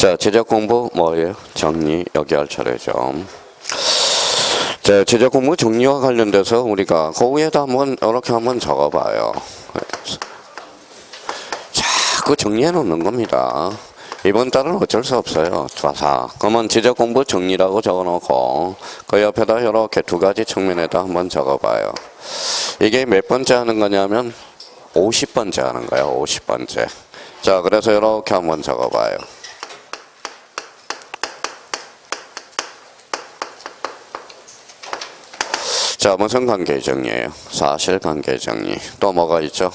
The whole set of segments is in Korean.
자, 제작 공부 뭐예요? 정리 여기 할 차례죠. 자, 제작 공부 정리와 관련돼서 우리가 그 위에다 한번 이렇게 한번 적어봐요. 자꾸 정리해 놓는 겁니다. 이번 달은 어쩔 수 없어요. 좌사. 그러면 제작 공부 정리라고 적어놓고 그 옆에다 이렇게 두 가지 측면에다 한번 적어봐요. 이게 몇 번째 하는 거냐면 50번째 하는 거예요. 50번째. 자, 그래서 이렇게 한번 적어봐요. 자, 무슨 관계 정리예요? 사실관계 정리. 또 뭐가 있죠?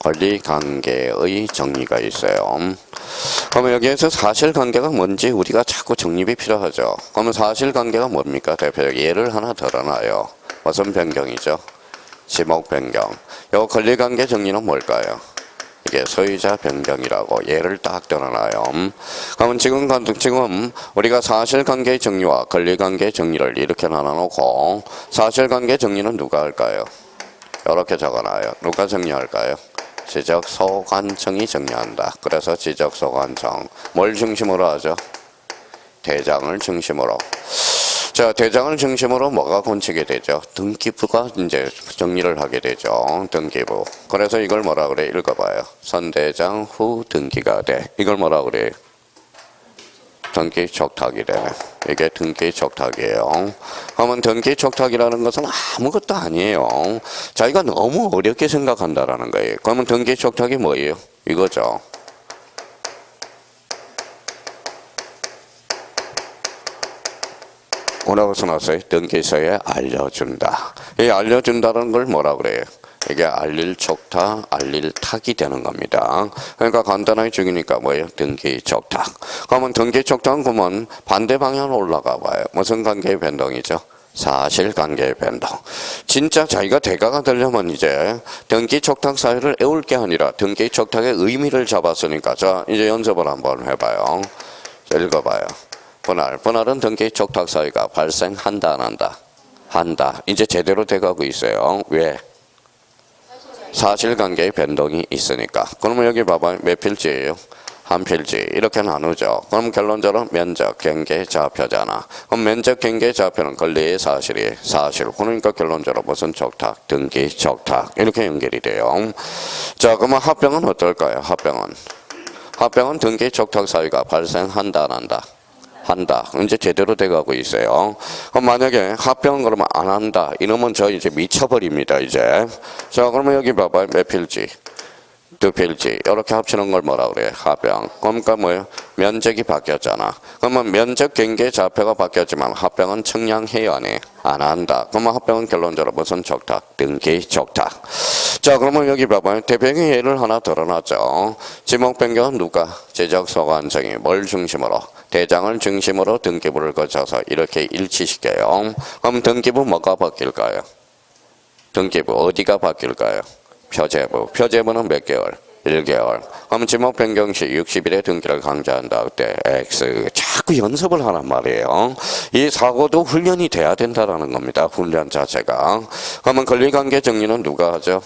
권리관계의 정리가 있어요. 그러면 여기에서 사실관계가 뭔지 우리가 자꾸 정립이 필요하죠. 그러면 사실관계가 뭡니까? 대표적 예를 하나 들어놔요. 무슨 변경이죠? 지목 변경. 요 권리관계 정리는 뭘까요? 이게 소유자 변경이라고 예를 딱 들어놔요. 그러면 지금 우리가 사실관계 정리와 권리관계 정리를 이렇게 나눠놓고 사실관계 정리는 누가 할까요? 이렇게 적어놔요. 누가 정리할까요? 지적소관청이 정리한다. 그래서 지적소관청. 뭘 중심으로 하죠? 대장을 중심으로. 자, 대장을 중심으로 뭐가 곤치게 되죠? 등기부가 이제 정리를 하게 되죠. 등기부. 그래서 이걸 뭐라 그래? 읽어봐요. 선대장 후 등기가 돼. 이걸 뭐라 그래? 등기 촉탁이 되네. 이게 등기 촉탁이에요. 그러면 등기 촉탁이라는 것은 아무것도 아니에요. 자기가 너무 어렵게 생각한다라는 거예요. 그러면 등기 촉탁이 뭐예요? 이거죠. 뭐라고 써놨어요? 등기소에 알려준다. 이 알려준다는 걸 뭐라 그래요? 이게 알릴 촉탁, 알릴 탁이 되는 겁니다. 그러니까 간단하게 죽이니까 뭐예요? 등기 촉탁. 그러면 등기 촉탁은 그러면 반대 방향으로 올라가 봐요. 무슨 관계의 변동이죠? 사실관계의 변동. 진짜 자기가 대가가 되려면 이제 등기 촉탁 사유를 애울 게 아니라 등기 촉탁의 의미를 잡았으니까 자, 이제 연습을 한번 해봐요. 자, 읽어봐요. 분할은 등기 촉탁 사유가 발생한다 안 한다? 한다. 이제 제대로 돼가고 있어요. 왜? 사실관계의 변동이 있으니까. 그러면 여기 봐봐요. 몇 필지예요? 한 필지. 이렇게 나누죠. 그럼 결론적으로 면적, 경계, 좌표잖아. 그럼 면적, 경계, 좌표는 권리의 사실이에요. 사실. 그러니까 결론적으로 무슨 촉탁? 등기 촉탁. 이렇게 연결이 돼요. 자, 그러면 합병은 어떨까요? 합병은 등기 촉탁 사유가 발생한다 안 한다? 한다. 이제 제대로 돼가고 있어요. 그럼 만약에 합병 그러면 안 한다. 이러면 저 이제 미쳐버립니다. 이제. 자, 그러면 여기 봐봐요. 몇 필지? 두 필지. 이렇게 합치는 걸 뭐라 그래요? 합병. 그러니까 뭐예요? 면적이 바뀌었잖아. 그러면 면적, 경계, 좌표가 바뀌었지만 합병은 청량해야 안 해? 안 한다. 그러면 합병은 결론적으로 무슨 촉탁? 등기 촉탁. 자, 그러면 여기 봐봐요. 대표적인 예를 하나 들어놨죠. 지목 변경은 누가? 지적소관청이 뭘 중심으로? 대장을 중심으로 등기부를 거쳐서 이렇게 일치시켜요. 그럼 등기부 뭐가 바뀔까요? 등기부 어디가 바뀔까요? 표제부. 표제부는 몇 개월? 1개월. 그럼 지목 변경 시 60일의 등기를 강제한다. 그때 X. 자꾸 연습을 하란 말이에요. 이 사고도 훈련이 돼야 된다라는 겁니다. 훈련 자체가. 그러면 권리관계 정리는 누가 하죠?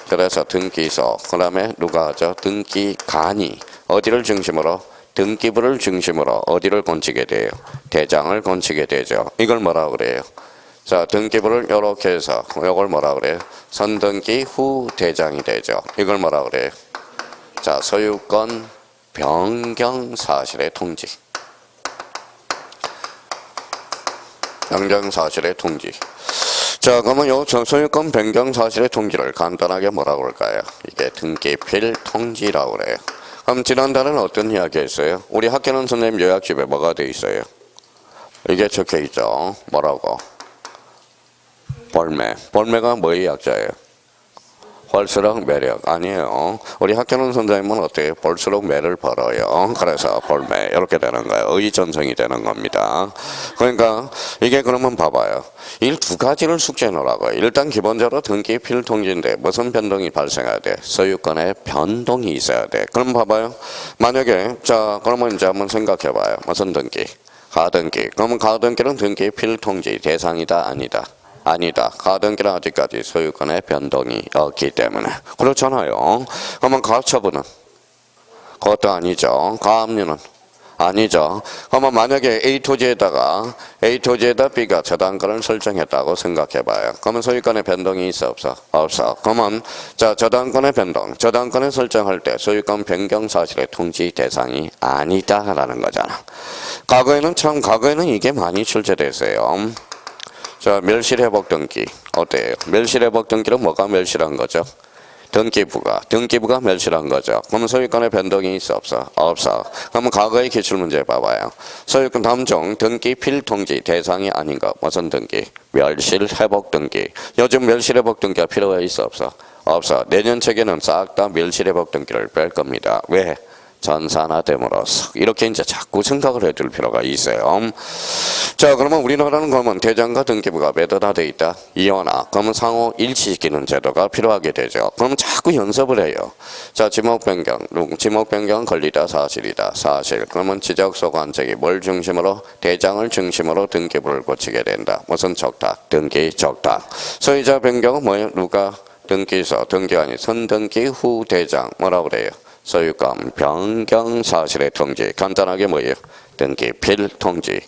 그래서 등기소. 그 다음에 누가 하죠? 등기관이. 어디를 중심으로? 등기부를 중심으로 어디를 건치게 돼요? 대장을 건치게 되죠. 이걸 뭐라 그래요? 자, 등기부를 이렇게 해서 이걸 뭐라 그래요? 선등기 후 대장이 되죠. 이걸 뭐라 그래요? 자, 소유권 변경 사실의 통지. 변경 사실의 통지. 자, 그러면 요 소유권 변경 사실의 통지를 간단하게 뭐라고 그럴까요? 이게 등기필 통지라고 그래요. 그럼 지난달에는 어떤 이야기 했어요? 우리 학교는 선생님 요약집에 뭐가 돼 있어요? 이게 적혀 있죠. 뭐라고? 볼매. 볼매가 뭐의 약자예요? 볼수록 매력. 아니에요. 우리 학교는 선생님은 어때요? 볼수록 매를 벌어요. 그래서 볼매. 이렇게 되는 거예요. 의전성이 되는 겁니다. 그러니까 이게 그러면 봐봐요. 이 두 가지를 숙제해 놓으라고요. 일단 기본적으로 등기 필통지인데 무슨 변동이 발생해야 돼? 소유권의 변동이 있어야 돼. 그럼 봐봐요. 만약에 자 그러면 이제 한번 생각해 봐요. 무슨 등기? 가등기. 그러면 가등기는 등기 필통지 대상이다 아니다? 아니다. 가등기는 아직까지 소유권의 변동이 없기 때문에. 그렇잖아요. 그러면 가처분은? 그것도 아니죠. 가압류는 아니죠. 그러면 만약에 A 토지에다가 B가 저당권을 설정했다고 생각해봐요. 그러면 소유권의 변동이 있어 없어? 없어. 그러면 자 저당권의 변동, 저당권을 설정할 때 소유권 변경 사실의 통지 대상이 아니다라는 거잖아. 과거에는 이게 많이 출제됐어요. 자 멸실회복 등기 어때요? 멸실회복 등기는 뭐가 멸실한 거죠? 등기부가 멸실한 거죠. 그러면 소유권의 변동이 있어 없어? 없어. 그러면 과거의 기출문제 봐봐요. 소유권 다음 중 등기 필통지 대상이 아닌 것 무슨 등기? 멸실회복 등기. 요즘 멸실회복 등기가 필요가 있어 없어? 없어. 내년 책에는 싹 다 멸실회복 등기를 뺄 겁니다. 왜? 전산화됨으로써 이렇게 이제 자꾸 생각을 해둘 필요가 있어요. 자 그러면 우리나라는 그러면 대장과 등기부가 매도가 돼 있다. 이혼아. 그러면 상호 일치시키는 제도가 필요하게 되죠. 그러면 자꾸 연습을 해요. 자 지목 변경 권리다 사실이다. 사실. 그러면 지적 소관청이 뭘 중심으로? 대장을 중심으로 등기부를 고치게 된다. 무슨 적탁? 등기 적탁. 소유자 변경은 뭐예요? 누가? 등기소, 등기관이 선등기 후 대장 뭐라고 그래요? 소유권 변경 사실의 통지. 간단하게 뭐예요? 등기 필통지.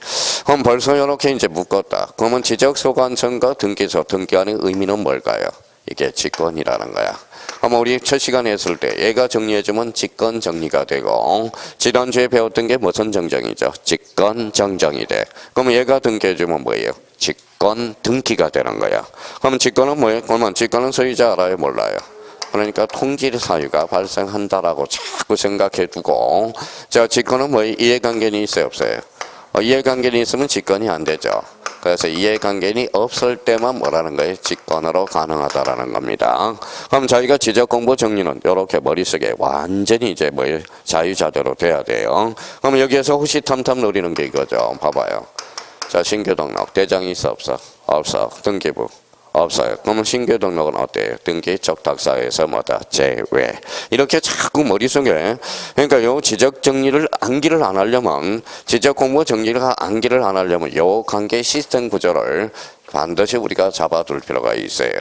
그럼 벌써 이렇게 이제 묶었다. 그러면 지적소관청과 등기소, 등기관의 의미는 뭘까요? 이게 직권이라는 거야. 그럼 우리 첫 시간에 했을 때 얘가 정리해주면 직권 정리가 되고 지난주에 배웠던 게 무슨 정정이죠? 직권 정정이 돼. 그럼 얘가 등기해주면 뭐예요? 직권 등기가 되는 거야. 그러면 직권은 뭐예요? 그러면 직권은 소유자 알아요? 몰라요? 그러니까 통지 사유가 발생한다라고 자꾸 생각해 두고 자 직권은 뭐 이해관계는 있어요 없어요? 이해관계는 있으면 직권이 안 되죠. 그래서 이해관계는 없을 때만 뭐라는 거예요? 직권으로 가능하다라는 겁니다. 그럼 저희가 지적공부 정리는 이렇게 머릿속에 완전히 이제 뭐 자유자재로 돼야 돼요. 그럼 여기에서 호시탐탐 노리는 게 이거죠. 봐봐요. 자 신규 등록 대장이 있어 없어? 없어. 등기부 없어요. 그러면 신규 등록은 어때요? 등기 적탁사에서 뭐다? 제외. 이렇게 자꾸 머릿속에 그러니까 요 지적 정리를 암기를 안 하려면 지적 공부 정리를 암기를 안 하려면 요 관계 시스템 구조를 반드시 우리가 잡아둘 필요가 있어요.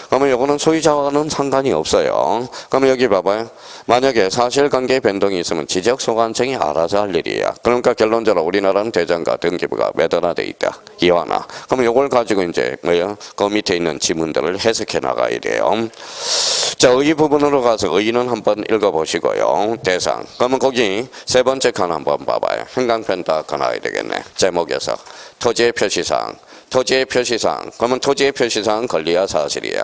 그러면 요거는 소유자와는 상관이 없어요. 그러면 여기 봐봐요. 만약에 사실관계 변동이 있으면 지적소관청이 알아서 할 일이야. 그러니까 결론적으로 우리나라는 대장과 등기부가 매도화돼 있다. 이완화. 그러면 요걸 가지고 이제 뭐예요? 그 밑에 있는 지문들을 해석해 나가야 돼요. 자, 의 부분으로 가서 의는 한번 읽어보시고요. 대상. 그러면 거기 세 번째 칸 한번 봐봐요. 행강편 다 가나야 되겠네. 제목에서 토지의 표시사항. 토지의 표시사항. 그러면 토지의 표시사항은 권리야 사실이야?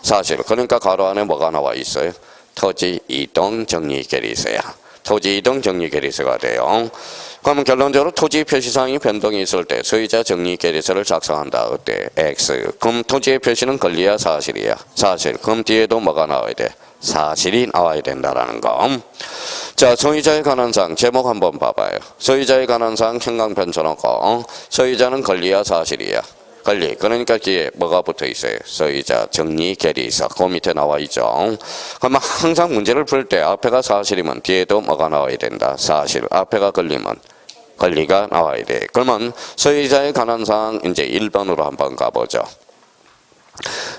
사실. 그러니까 가로 안에 뭐가 나와 있어요? 토지 이동 정리 계리서야. 토지 이동 정리 계리서가 돼요. 그러면 결론적으로 토지 표시사항이 변동이 있을 때 소유자 정리 계리서를 작성한다. 어때? X. 그럼 토지의 표시는 권리야 사실이야? 사실. 그럼 뒤에도 뭐가 나와야 돼? 사실이 나와야 된다라는 거. 자, 소유자에 관한 사항 제목 한번 봐봐요. 소유자에 관한 사항 형광펜 쳐놓고 소유자는 권리야 사실이야? 권리. 그러니까 뒤에 뭐가 붙어 있어요? 소유자 정리 계리서. 그 밑에 나와 있죠. 그러면 항상 문제를 풀 때 앞에가 사실이면 뒤에도 뭐가 나와야 된다? 사실. 앞에가 권리면 권리가 나와야 돼. 그러면 소유자에 관한 사항 이제 1번으로 한번 가보죠.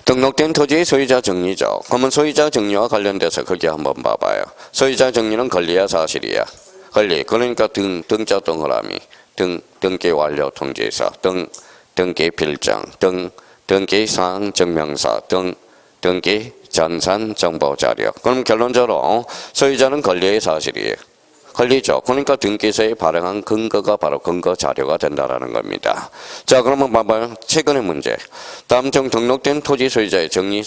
등록된 토지의 소유자 정리죠. 그러면 소유자 정리와 관련돼서 거기 한번 봐봐요. 소유자 정리는 권리야 사실이야? 권리. 그러니까 등자 동그라미 등기 완료 통지서 등기 필정 등기 사항 증명서 등기 전산 정보 자료. 그럼 결론적으로 소유자는 권리의 사실이에요. 권리죠. 그러니까 등기소에 발행한 근거가 바로 근거 자료가 된다라는 겁니다. 자, 그러면 봐봐요. 최근의 문제. 다음 중 등록된 토지 소유자의 정리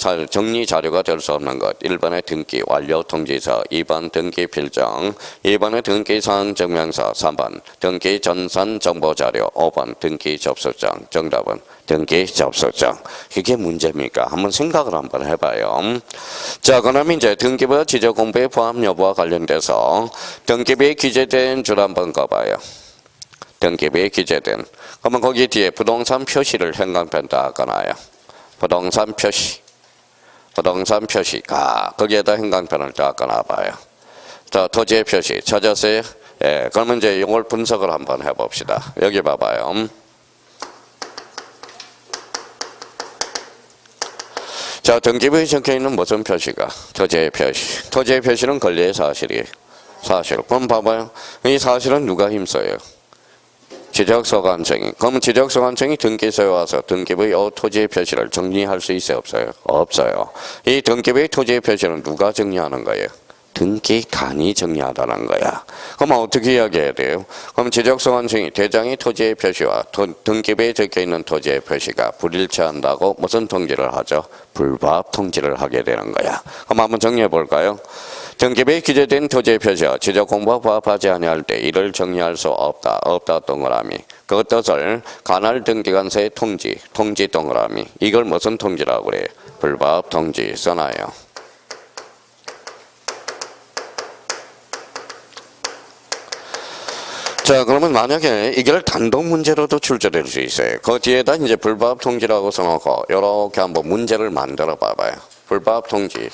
자료가 될 수 없는 것. 1번의 등기 완료 통지서, 2번 등기 필정, 2번의 등기 사항 증명서, 3번 등기 전산 정보 자료, 5번 등기 접수증. 정답은 등기 접수증. 이게 문제입니까? 한번 생각을 한번 해봐요. 자, 그러면 이제 등기부 지적 공부의 포함 여부와 관련돼서 등기부에 기재된 줄 한번 가봐요. 등기부에 기재된. 그러면 거기 뒤에 부동산 표시를 형광펜 다 까놔요. 부동산 표시. 거기에다 형광펜을 다 까놔봐요. 자, 토지의 표시 찾았어요? 예, 그러면 이제 이걸 분석을 한번 해봅시다. 여기 봐봐요. 자, 등기부에 적혀있는 무슨 표시가? 토지의 표시. 토지의 표시는 권리의 사실이에요. 사실. 그럼 봐봐요. 이 사실은 누가 힘써요? 지적서관청이. 그러면 지적서관청이 등기소에 와서 등기부의 토지의 표시를 정리할 수 있어요? 없어요? 없어요. 이 등기부의 토지의 표시는 누가 정리하는 거예요? 등기관이 정리하다는 거야. 그럼 어떻게 이야기해야 돼요? 그럼 지적서관청이 대장의 토지의 표시와 등기부에 적혀있는 토지의 표시가 불일치한다고 무슨 통지를 하죠? 불부합 통지를 하게 되는 거야. 그럼 한번 정리해 볼까요? 등기부에 기재된 토지의 표시와 지적공부와 부합하지 아니할 때 이를 정리할 수 없다. 없다 동그라미. 그 뜻을 관할 등기관서의 통지 동그라미. 이걸 무슨 통지라고 그래요? 불부합 통지 써놔요. 자, 그러면 만약에 이걸 단독 문제로도 출제될 수 있어요. 그 뒤에다 이제 불부합 통지라고 써놓고 이렇게 한번 문제를 만들어 봐봐요. 불부합 통지.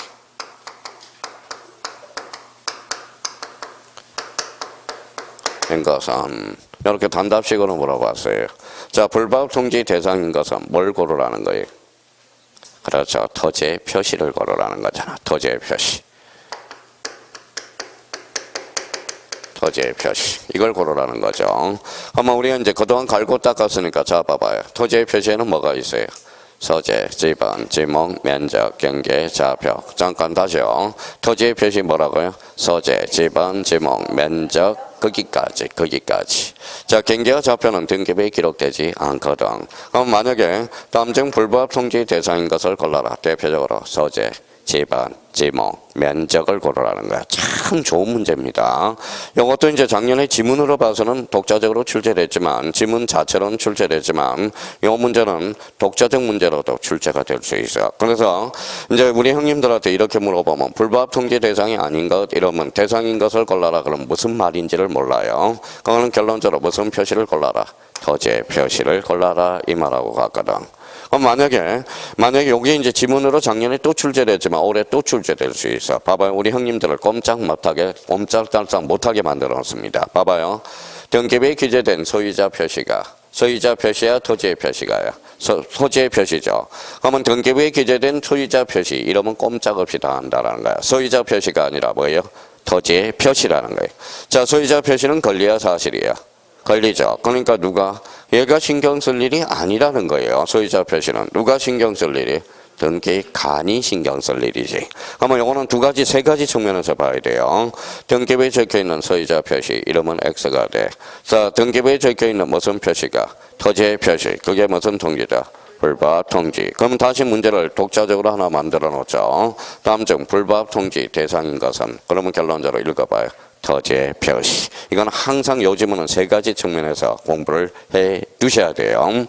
인 것은 이렇게 단답식으로 물어봤어요. 자, 불부합 통지 대상인 것은 뭘 고르라는 거예요? 그렇죠. 토지의 표시를 고르라는 거잖아. 토지의 표시. 토지의 표시. 이걸 고르라는 거죠. 그러면 우리가 이제 그동안 갈고 닦았으니까 자, 봐봐요. 토지의 표시에는 뭐가 있어요? 소재, 지번, 지목, 면적, 경계, 좌표. 잠깐 다시요. 토지의 표시 뭐라고요? 소재, 지번, 지목, 면적, 거기까지. 자, 경계와 좌표는 등기부에 기록되지 않거든. 그럼 만약에 다음 중 불부합 통지 대상인 것을 골라라. 대표적으로 소재, 지번, 지목, 면적을 고르라는 거야. 참 좋은 문제입니다. 이것도 이제 작년에 지문으로 봐서는 독자적으로 출제됐지만, 지문 자체로는 출제됐지만, 이 문제는 독자적 문제로도 출제가 될 수 있어요. 그래서 이제 우리 형님들한테 이렇게 물어보면 불부합 통지 대상이 아닌 것 이러면 대상인 것을 골라라. 그럼 무슨 말인지를 몰라요. 그거는 결론적으로 무슨 표시를 골라라? 토지의 표시를 골라라 이 말하고 갔거든. 그럼 만약에 여기 이제 지문으로 작년에 또 출제됐지만 올해 또 출제될 수 있어. 봐봐요. 우리 형님들을 꼼짝달싹 못하게 만들어 놨습니다. 봐봐요. 등기부에 기재된 소유자 표시야 토지의 표시가요? 토지의 표시죠. 그러면 등기부에 기재된 소유자 표시 이러면 꼼짝없이 다 한다라는 거야. 소유자 표시가 아니라 뭐예요? 토지의 표시라는 거예요. 자, 소유자 표시는 권리야 사실이야? 권리죠. 그러니까 누가? 얘가 신경 쓸 일이 아니라는 거예요. 소유자 표시는. 누가 신경 쓸 일이? 등기관이 신경 쓸 일이지. 그러면 이거는 세 가지 측면에서 봐야 돼요. 등기부에 적혀있는 소유자 표시, 이름은 X가 돼. 자, 등기부에 적혀있는 무슨 표시가? 토지의 표시. 그게 무슨 통지다? 불부합 통지. 그럼 다시 문제를 독자적으로 하나 만들어 놓죠. 다음 중 불부합 통지 대상인 것은? 그러면 결론적으로 읽어봐요. 토지의 표시. 이건 항상 요즘은 세 가지 측면에서 공부를 해 두셔야 돼요.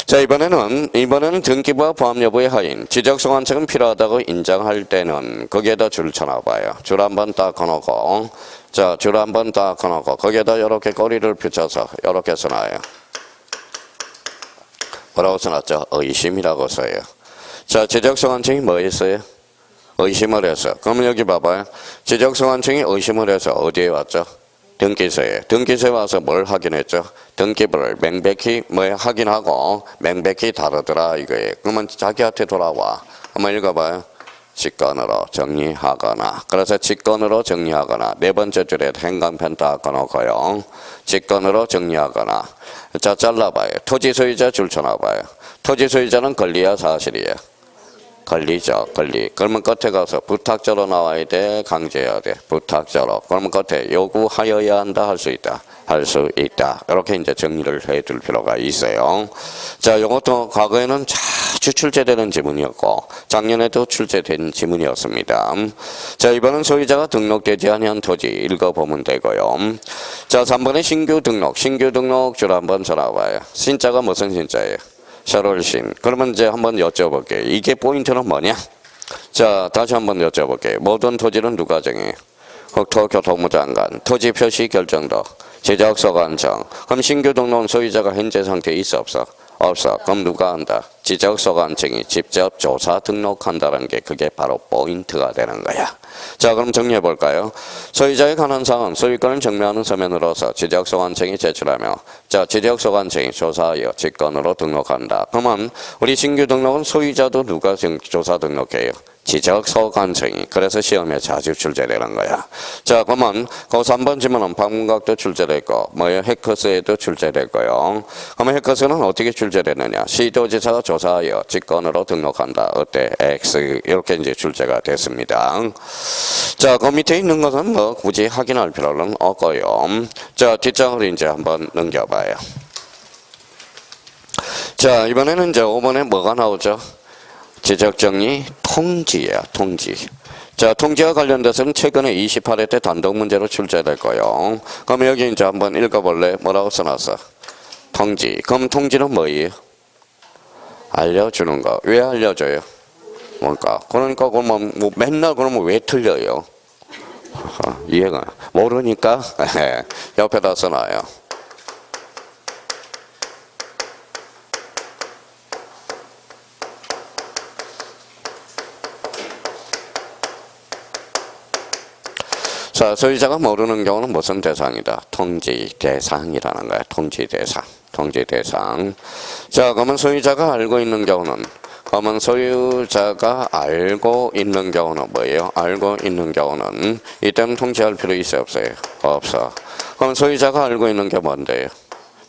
자, 이번에는 등기부와 부합 여부의 하인 지적소관청은 필요하다고 인정할 때는 거기에다 줄 쳐놔봐요. 줄 한번 딱 꺼놓고, 자, 줄 한번 딱 꺼놓고 거기에다 이렇게 꼬리를 붙여서 이렇게 써놔요. 뭐라고 써놨죠? 의심이라고 써요. 자, 지적소관청이 뭐 했어요? 의심을 해서. 그러면 여기 봐봐요. 지적소관청이 의심을 해서 어디에 왔죠? 등기소에. 등기소에 와서 뭘 확인했죠? 등기부를 명백히 확인하고 명백히 다르더라 이거예요. 그러면 자기한테 돌아와. 한번 읽어봐요. 직권으로 정리하거나. 그래서 직권으로 정리하거나. 네 번째 줄에 행간편 딱 꺼놓고요. 직권으로 정리하거나. 자, 잘라봐요. 토지소유자 줄 쳐놔봐요. 토지소유자는 권리야 사실이에요? 권리죠, 권리. 그러면 끝에 가서 부탁자로 나와야 돼, 강제해야 돼. 부탁자로. 그러면 끝에 요구하여야 한다, 할 수 있다. 할 수 있다. 이렇게 이제 정리를 해 둘 필요가 있어요. 자, 요것도 과거에는 자주 출제되는 지문이었고, 작년에도 출제된 지문이었습니다. 자, 이번은 소유자가 등록되지 아니한 토지 읽어보면 되고요. 자, 3번에 신규 등록 줄 한번 써놔봐요. 신자가 무슨 신자예요? 샤롤신. 그러면 이제 한번 여쭤볼게요. 이게 포인트는 뭐냐? 자, 다시 한번 여쭤볼게요. 모든 토지는 누가 정해? 국토교통부 장관. 토지 표시 결정도. 지적소관청. 그럼 신규 등록 소유자가 현재 상태에 있어 없어? 없어. 그럼 누가 한다? 지적소관청이 직접 조사 등록한다는 게 그게 바로 포인트가 되는 거야. 자, 그럼 정리해 볼까요? 소유자에 관한 사항은 소유권을 증명하는 서면으로서 지적소관청이 제출하며, 자, 지적소관청이 조사하여 직권으로 등록한다. 그러면 우리 신규 등록은 소유자도 누가 조사 등록해요? 지적서관성이. 그래서 시험에 자주 출제되는 거야. 자, 그러면 그 3번 지문은 방문각도 출제되고 뭐예요? 해커스에도 출제되고요. 그러면 해커스는 어떻게 출제되느냐? 시도지사가 조사하여 직권으로 등록한다. 어때? X 이렇게 이제 출제가 됐습니다. 자, 그 밑에 있는 것은 뭐 굳이 확인할 필요는 없고요. 자, 뒷장을 이제 한번 넘겨봐요. 자, 이번에는 이제 5번에 뭐가 나오죠? 지적정리 통지예요. 통지. 자, 통지와 관련돼서는 최근에 28회 때 단독 문제로 출제될 거예요. 그럼 여기 이제 한번 읽어볼래? 뭐라고 써놨어? 통지. 그럼 통지는 뭐예요? 알려주는 거. 왜 알려줘요? 뭔가. 그러니까 그러면 뭐 맨날 그러면 왜 틀려요? 이해가 모르니까 옆에다 써놔요. 자, 소유자가 모르는 경우는 무슨 대상이다? 통지 대상이라는 거야. 통지 대상. 통지 대상. 자, 그러면 소유자가 알고 있는 경우는 그러면 소유자가 알고 있는 경우는 뭐예요? 알고 있는 경우는 이때는 통지할 필요 있어요? 없어요? 없어. 그럼 소유자가 알고 있는 게 뭔데요?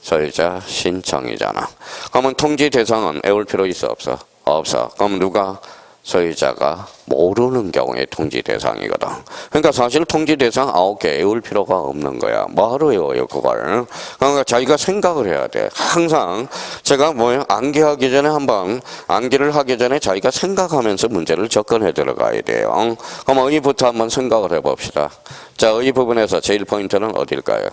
소유자 신청이잖아. 그러면 통지 대상은 외울 필요 있어? 없어? 없어. 그럼 누가? 소유자가 모르는 경우에 통지 대상이거든. 그러니까 사실 통지 대상 9개 외울 필요가 없는 거야. 뭐하러 외워요 그걸? 그러니까 자기가 생각을 해야 돼. 항상 제가 뭐예요? 암기하기 전에 한번 암기를 하기 전에 자기가 생각하면서 문제를 접근해 들어가야 돼요. 그럼 어휘부터 한번 생각을 해봅시다. 자, 어휘 부분에서 제일 포인트는 어딜까요?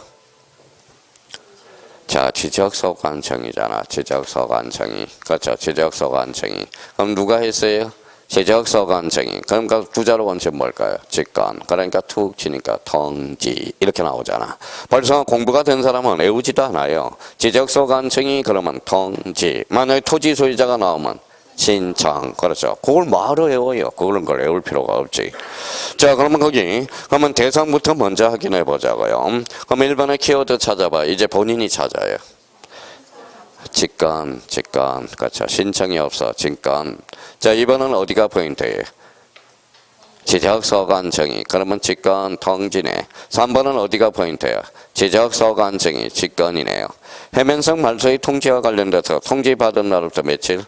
자, 지적서관청이잖아. 지적서관청이. 그렇죠. 지적서관청이. 그럼 누가 했어요? 지적서관청이. 그러니까 부자로 원칙 뭘까요? 직권. 그러니까 툭 치니까 통지 이렇게 나오잖아. 벌써 공부가 된 사람은 외우지도 않아요. 지적서관청이 그러면 통지. 만약에 토지 소유자가 나오면 신청. 그렇죠. 그걸 뭐하러 외워요? 그런 걸 외울 필요가 없지. 자, 그러면 그러면 대상부터 먼저 확인해 보자고요. 그럼 1번의 키워드 찾아봐. 이제 본인이 찾아요. 직권. 그렇죠. 신청이 없어. 직권. 자, 2번은 어디가 포인트예요? 지적서관청이. 그러면 직권 통지네. 3번은 어디가 포인트예요? 지적서관청이 직권이네요. 해면성 말소의 통지와 관련돼서 통지받은 날부터 며칠?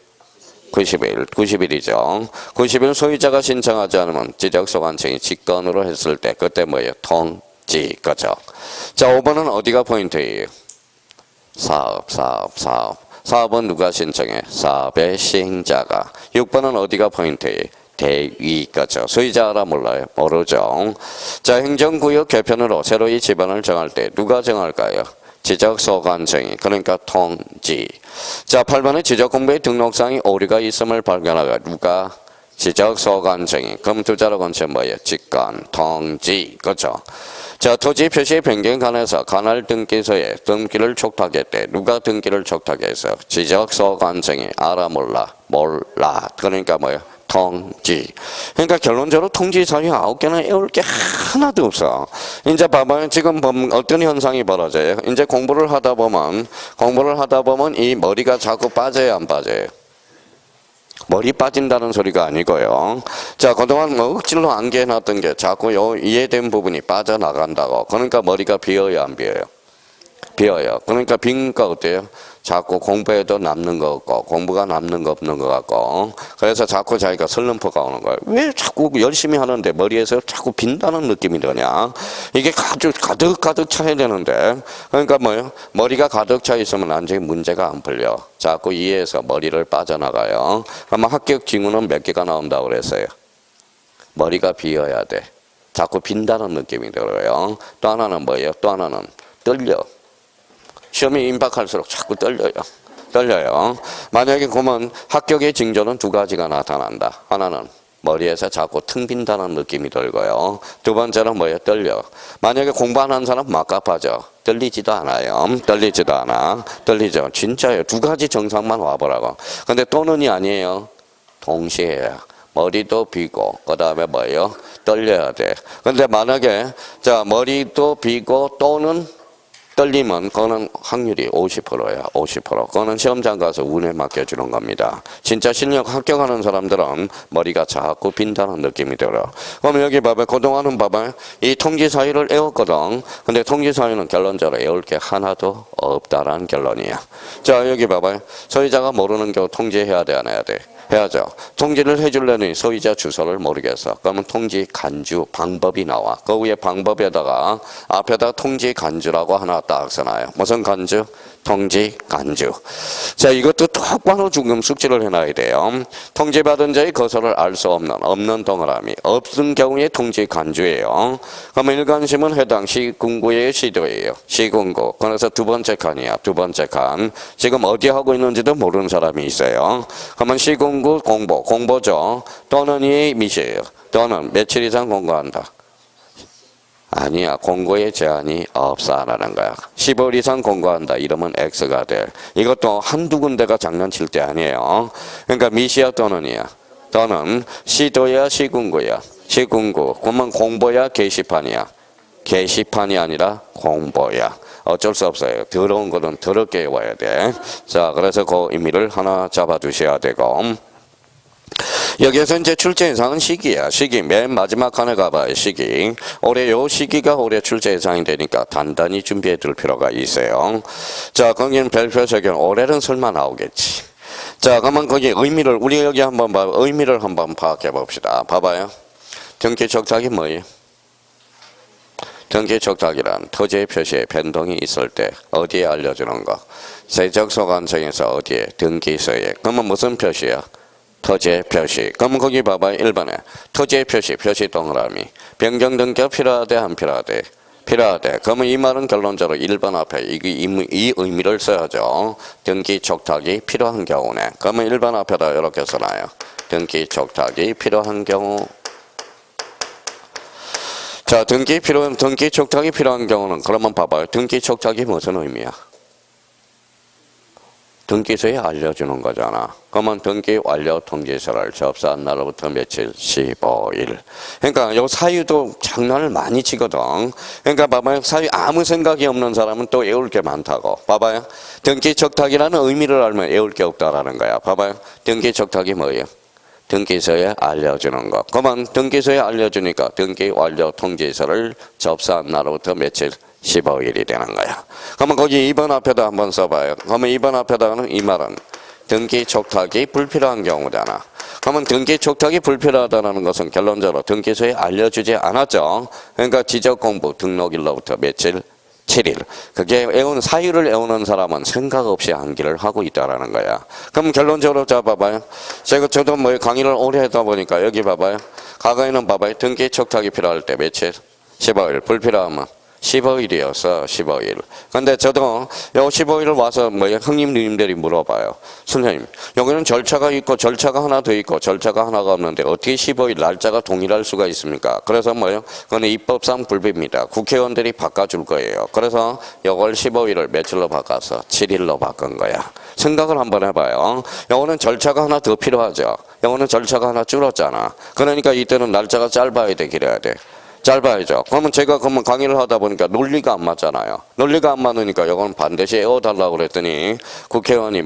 90일이죠. 90일 소유자가 신청하지 않으면 지적서관청이 직권으로 했을 때 그때 뭐예요? 통지. 그렇죠. 자, 5번은 어디가 포인트예요? 사업. 사업은 누가 신청해? 사업의 시행자가. 6번은 어디가 포인트예요? 대위. 그렇죠. 소유자 알아 몰라요? 모르죠. 자, 행정구역 개편으로 새로이 지번을 정할 때 누가 정할까요? 지적서관청이. 그러니까 통지. 자, 8번에 지적공부의 등록상의 오류가 있음을 발견하가 누가? 지적서관청이. 그럼 두자로 건체 뭐예요? 직권, 통지. 그렇죠. 자, 토지 표시 변경에 관해서 관할 등기소에 등기를 촉탁했대. 누가 등기를 촉탁했어? 지적서관청이. 알아 몰라? 몰라. 그러니까 뭐예요? 통지. 그러니까 결론적으로 통지 사유 9개는 외울 게 하나도 없어. 이제 봐봐요. 지금 어떤 현상이 벌어져요? 이제 공부를 하다 보면 이 머리가 자꾸 빠져요, 안 빠져요? 머리 빠진다는 소리가 아니고요. 자, 그동안 뭐 억지로 암기해놨던 게 자꾸 이해된 부분이 빠져나간다고. 그러니까 머리가 비어요, 안 비어요? 비어요. 그러니까 비니까 어때요? 자꾸 공부해도 남는 거 없고 공부가 남는 거 없는 거 같고 그래서 자꾸 자기가 슬럼프가 오는 거예요. 왜 자꾸 열심히 하는데 머리에서 자꾸 빈다는 느낌이 드냐? 이게 아주 가득 차야 되는데 그러니까 뭐예요? 머리가 가득 차 있으면 완전히 문제가 안 풀려. 자꾸 이해해서 머리를 빠져나가요. 아마 합격 징후는 몇 개가 나온다고 그랬어요. 머리가 비어야 돼. 자꾸 빈다는 느낌이 들어요. 또 하나는 뭐예요? 또 하나는 떨려. 시험이 임박할수록 자꾸 떨려요. 만약에 그러면 합격의 징조는 두 가지가 나타난다. 하나는 머리에서 자꾸 텅 빈다는 느낌이 들고요. 두 번째는 뭐예요? 떨려. 만약에 공부 안 한 사람 막갑하죠. 떨리지도 않아요. 떨리죠. 진짜예요. 두 가지 정상만 와보라고. 근데 또는이 아니에요. 동시에요. 머리도 비고 그 다음에 뭐예요? 떨려야 돼. 근데 만약에 자 머리도 비고 또는 떨리면 그거는 확률이 50%야. 50%. 그거는 시험장 가서 운에 맡겨주는 겁니다. 진짜 실력 합격하는 사람들은 머리가 자꾸 빈다는 느낌이 들어. 그럼 여기 봐봐요. 그동안은 봐봐요. 이 통지 사유를 외웠거든. 근데 통지 사유는 결론적으로 외울 게 하나도 없다라는 결론이야. 자, 여기 봐봐요. 소유자가 모르는 경우 통지해야 돼, 안 해야 돼? 해야죠. 통지를 해주려니 소유자 주소를 모르겠어. 그러면 통지 간주 방법이 나와. 그 위에 방법에다가 앞에다 통지 간주라고 하나 딱 써놔요. 무슨 간주? 통지 간주. 자, 이것도 똑바로 지금 숙지를 해놔야 돼요. 통지받은 자의 거소를 알 수 없는 동그라미. 없은 경우에 통지 간주예요. 그러면 일간심은 해당 시군구의 시도예요. 시군구. 그래서 두 번째 칸이야. 두 번째 칸. 지금 어디 하고 있는지도 모르는 사람이 있어요. 그러면 시군구 공보죠. 또는 이 미시예요. 또는 며칠 이상 공고한다. 아니야. 공고에 제한이 없어라는 거야. 15일 이상 공고한다. 이러면 X가 돼. 이것도 한두 군데가 장난칠 때 아니에요. 그러니까 미시야 또는이야. 또는 시도야 시군구야. 시군구. 그러면 공보야 게시판이야. 게시판이 아니라 공보야. 어쩔 수 없어요. 더러운 거는 더럽게 외워야 돼. 자, 그래서 그 의미를 하나 잡아두셔야 되고. 여기에서 이제 출제 예상은 시기야. 시기. 맨 마지막 칸에 가봐요. 시기. 올해 요 시기가 올해 출제 예상이 되니까 단단히 준비해 둘 필요가 있어요. 자, 거기는 별표 적용. 올해는 설마 나오겠지. 자, 그러면 거기 의미를, 우리 여기 한번 봐. 의미를 한번 파악해 봅시다. 봐봐요. 등기 척탁이 뭐예요? 등기 척탁이란 토지의 표시에 변동이 있을 때 어디에 알려주는 거? 세적소관청에서 어디에? 등기소에. 그러면 무슨 표시야? 토지의 표시. 그러면 거기 봐봐요. 1번에 토지의 표시, 표시 동그라미. 변경 등기가 필요하대, 안 필요하대? 필요하대. 그러면 이 말은 결론적으로 1번 앞에 이 의미를 써야죠. 등기 촉탁이 필요한 경우네. 그러면 1번 앞에다 이렇게 써놔요. 등기 촉탁이 필요한 경우. 자, 등기 촉탁이 필요한 경우는 그러면 봐봐요. 등기 촉탁이 무슨 의미야? 등기소에 알려주는 거잖아. 그러면 등기 완료 통지서를 접수한 날로부터 며칠? 15일. 그러니까 요 사유도 장난을 많이 치거든. 그러니까 봐봐요. 사유 아무 생각이 없는 사람은 또 외울 게 많다고. 봐봐요. 등기 척탁이라는 의미를 알면 외울 게 없다라는 거야. 봐봐요. 등기 척탁이 뭐예요? 등기소에 알려주는 거. 그러면 등기소에 알려주니까 등기 완료 통지서를 접수한 날로부터 며칠? 15일이 되는 거야. 그러면 거기 2번 앞에다 한번 써봐요. 그러면 2번 앞에다가는 이 말은 등기 촉탁이 불필요한 경우잖아. 그러면 등기 촉탁이 불필요하다는 것은 결론적으로 등기소에 알려주지 않았죠. 그러니까 지적공부 등록일로부터 며칠? 7일. 그게 사유를 외우는 사람은 생각 없이 암기를 하고 있다라는 거야. 그럼 결론적으로 잡아봐요. 저도 뭐 강의를 오래 하다 보니까 여기 봐봐요. 과거에는 봐봐요. 등기 촉탁이 필요할 때 며칠? 15일. 불필요하면 15일이었어. 15일. 근데 저도 요 15일 와서 형님 누님들이 물어봐요. 선생님, 여기는 절차가 있고 절차가 하나 더 있고 절차가 하나가 없는데 어떻게 15일 날짜가 동일할 수가 있습니까? 그래서 그건 입법상 불비입니다. 국회의원들이 바꿔줄 거예요. 그래서 이걸 15일을 며칠로 바꿔서 7일로 바꾼 거야. 생각을 한번 해봐요. 요거는 절차가 하나 더 필요하죠. 요거는 절차가 하나 줄었잖아. 그러니까 이때는 날짜가 짧아야 돼, 길어야 돼? 짧아야죠. 그러면 제가 강의를 하다 보니까 논리가 안 맞잖아요. 논리가 안 맞으니까 이건 반드시 외워달라고 그랬더니 국회의원이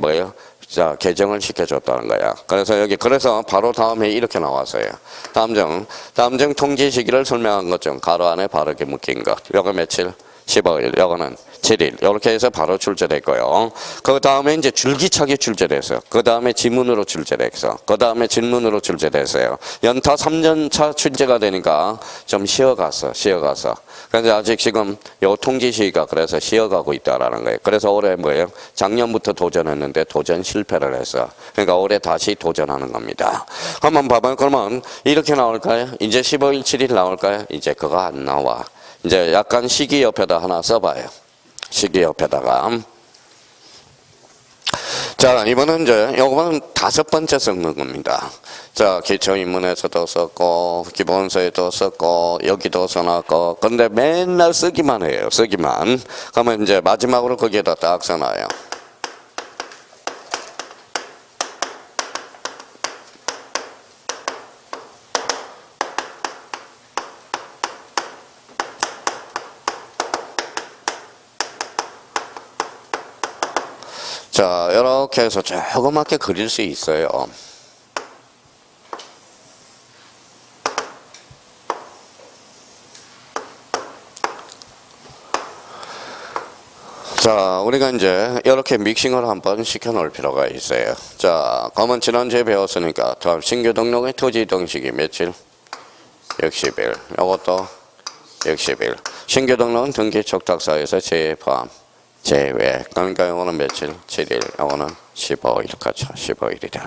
자, 개정을 시켜줬다는 거야. 그래서 바로 다음에 이렇게 나왔어요. 다음 중 통지 시기를 설명한 것 중 가로 안에 바르게 묶인 것. 요거 며칠? 15일. 요거는 7일. 이렇게 해서 바로 출제됐고요. 그 다음에 이제 줄기차게 출제됐어요. 그 다음에 지문으로 출제됐어. 그 다음에 질문으로 출제됐어요. 연타 3년차 출제가 되니까 좀 쉬어갔어. 그래서 아직 지금 요 통지 시기가 그래서 쉬어가고 있다라는 거예요. 그래서 올해 작년부터 도전했는데 도전 실패를 했어. 그러니까 올해 다시 도전하는 겁니다. 한번 봐봐요. 그러면 이렇게 나올까요? 이제 15일, 7일 나올까요? 이제 그거 안 나와. 이제 약간 시기 옆에다 하나 써봐요. 시기 옆에다가. 자, 이번은 요거는 5번째 쓰는 겁니다. 자, 기초인문에서도 썼고, 기본서에도 썼고, 여기도 써놨고, 근데 맨날 쓰기만 해요. 쓰기만. 그러면 이제 마지막으로 거기에다 딱 써놔요. 자, 이렇게 해서 조그맣게 그릴 수 있어요. 자, 우리가 이제 이렇게 믹싱을 한번 시켜 놓을 필요가 있어요. 자, 그러면 지난주에 배웠으니까 다음 신규 등록의 토지 이동식이 며칠? 60일. 이것도 60일. 신규 등록은 등기 촉탁사에서 제외 제외. 그러니까 이거는 며칠? 7일. 이거는 15일. 그렇죠. 15일이 되는.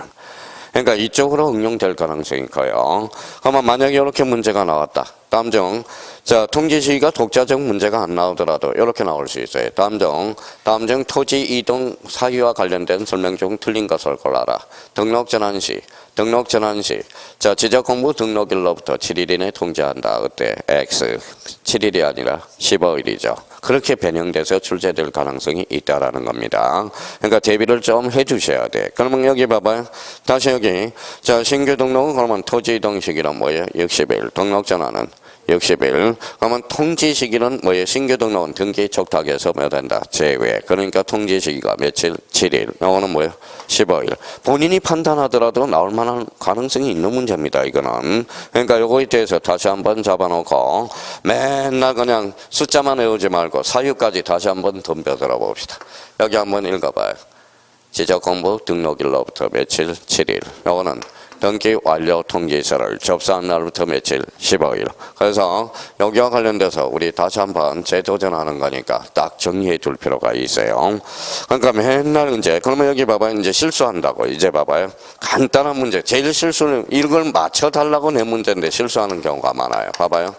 그러니까 이쪽으로 응용될 가능성이 커요. 그러면 만약에 이렇게 문제가 나왔다. 다음 중, 자, 통지 시기가 독자적 문제가 안 나오더라도 이렇게 나올 수 있어요. 다음 중 토지 이동 사유와 관련된 설명 중 틀린 것을 골라라. 등록 전환 시, 자, 지적 공부 등록일로부터 7일 이내 통지한다. 그때 X 7일이 아니라 15일이죠. 그렇게 변형돼서 출제될 가능성이 있다라는 겁니다. 그러니까 대비를 좀 해주셔야 돼. 그러면 여기 봐봐요. 다시 여기, 자, 신규 등록은 그러면 토지 이동 시기는 뭐예요? 60일. 등록 전환은 60일. 그러면 통지 시기는 뭐예요? 신규 등록은 등기 촉탁에서 몇 된다? 제외. 그러니까 통지 시기가 며칠? 7일. 이거는 뭐예요? 15일. 본인이 판단하더라도 나올 만한 가능성이 있는 문제입니다. 이거는. 그러니까 요거에 대해서 다시 한번 잡아놓고 맨날 그냥 숫자만 외우지 말고 사유까지 다시 한번 덤벼들어 봅시다. 여기 한번 읽어봐요. 지적 공부 등록일로부터 며칠? 7일. 요거는 등기 완료 통지서를 접수한 날부터 며칠? 15일. 그래서 여기와 관련돼서 우리 다시 한번 재도전하는 거니까 딱 정리해 둘 필요가 있어요. 그러니까 맨날 이제, 그러면 여기 봐봐요. 이제 실수한다고. 이제 봐봐요. 간단한 문제. 제일 실수는 이걸 맞춰달라고 내 문제인데 실수하는 경우가 많아요. 봐봐요.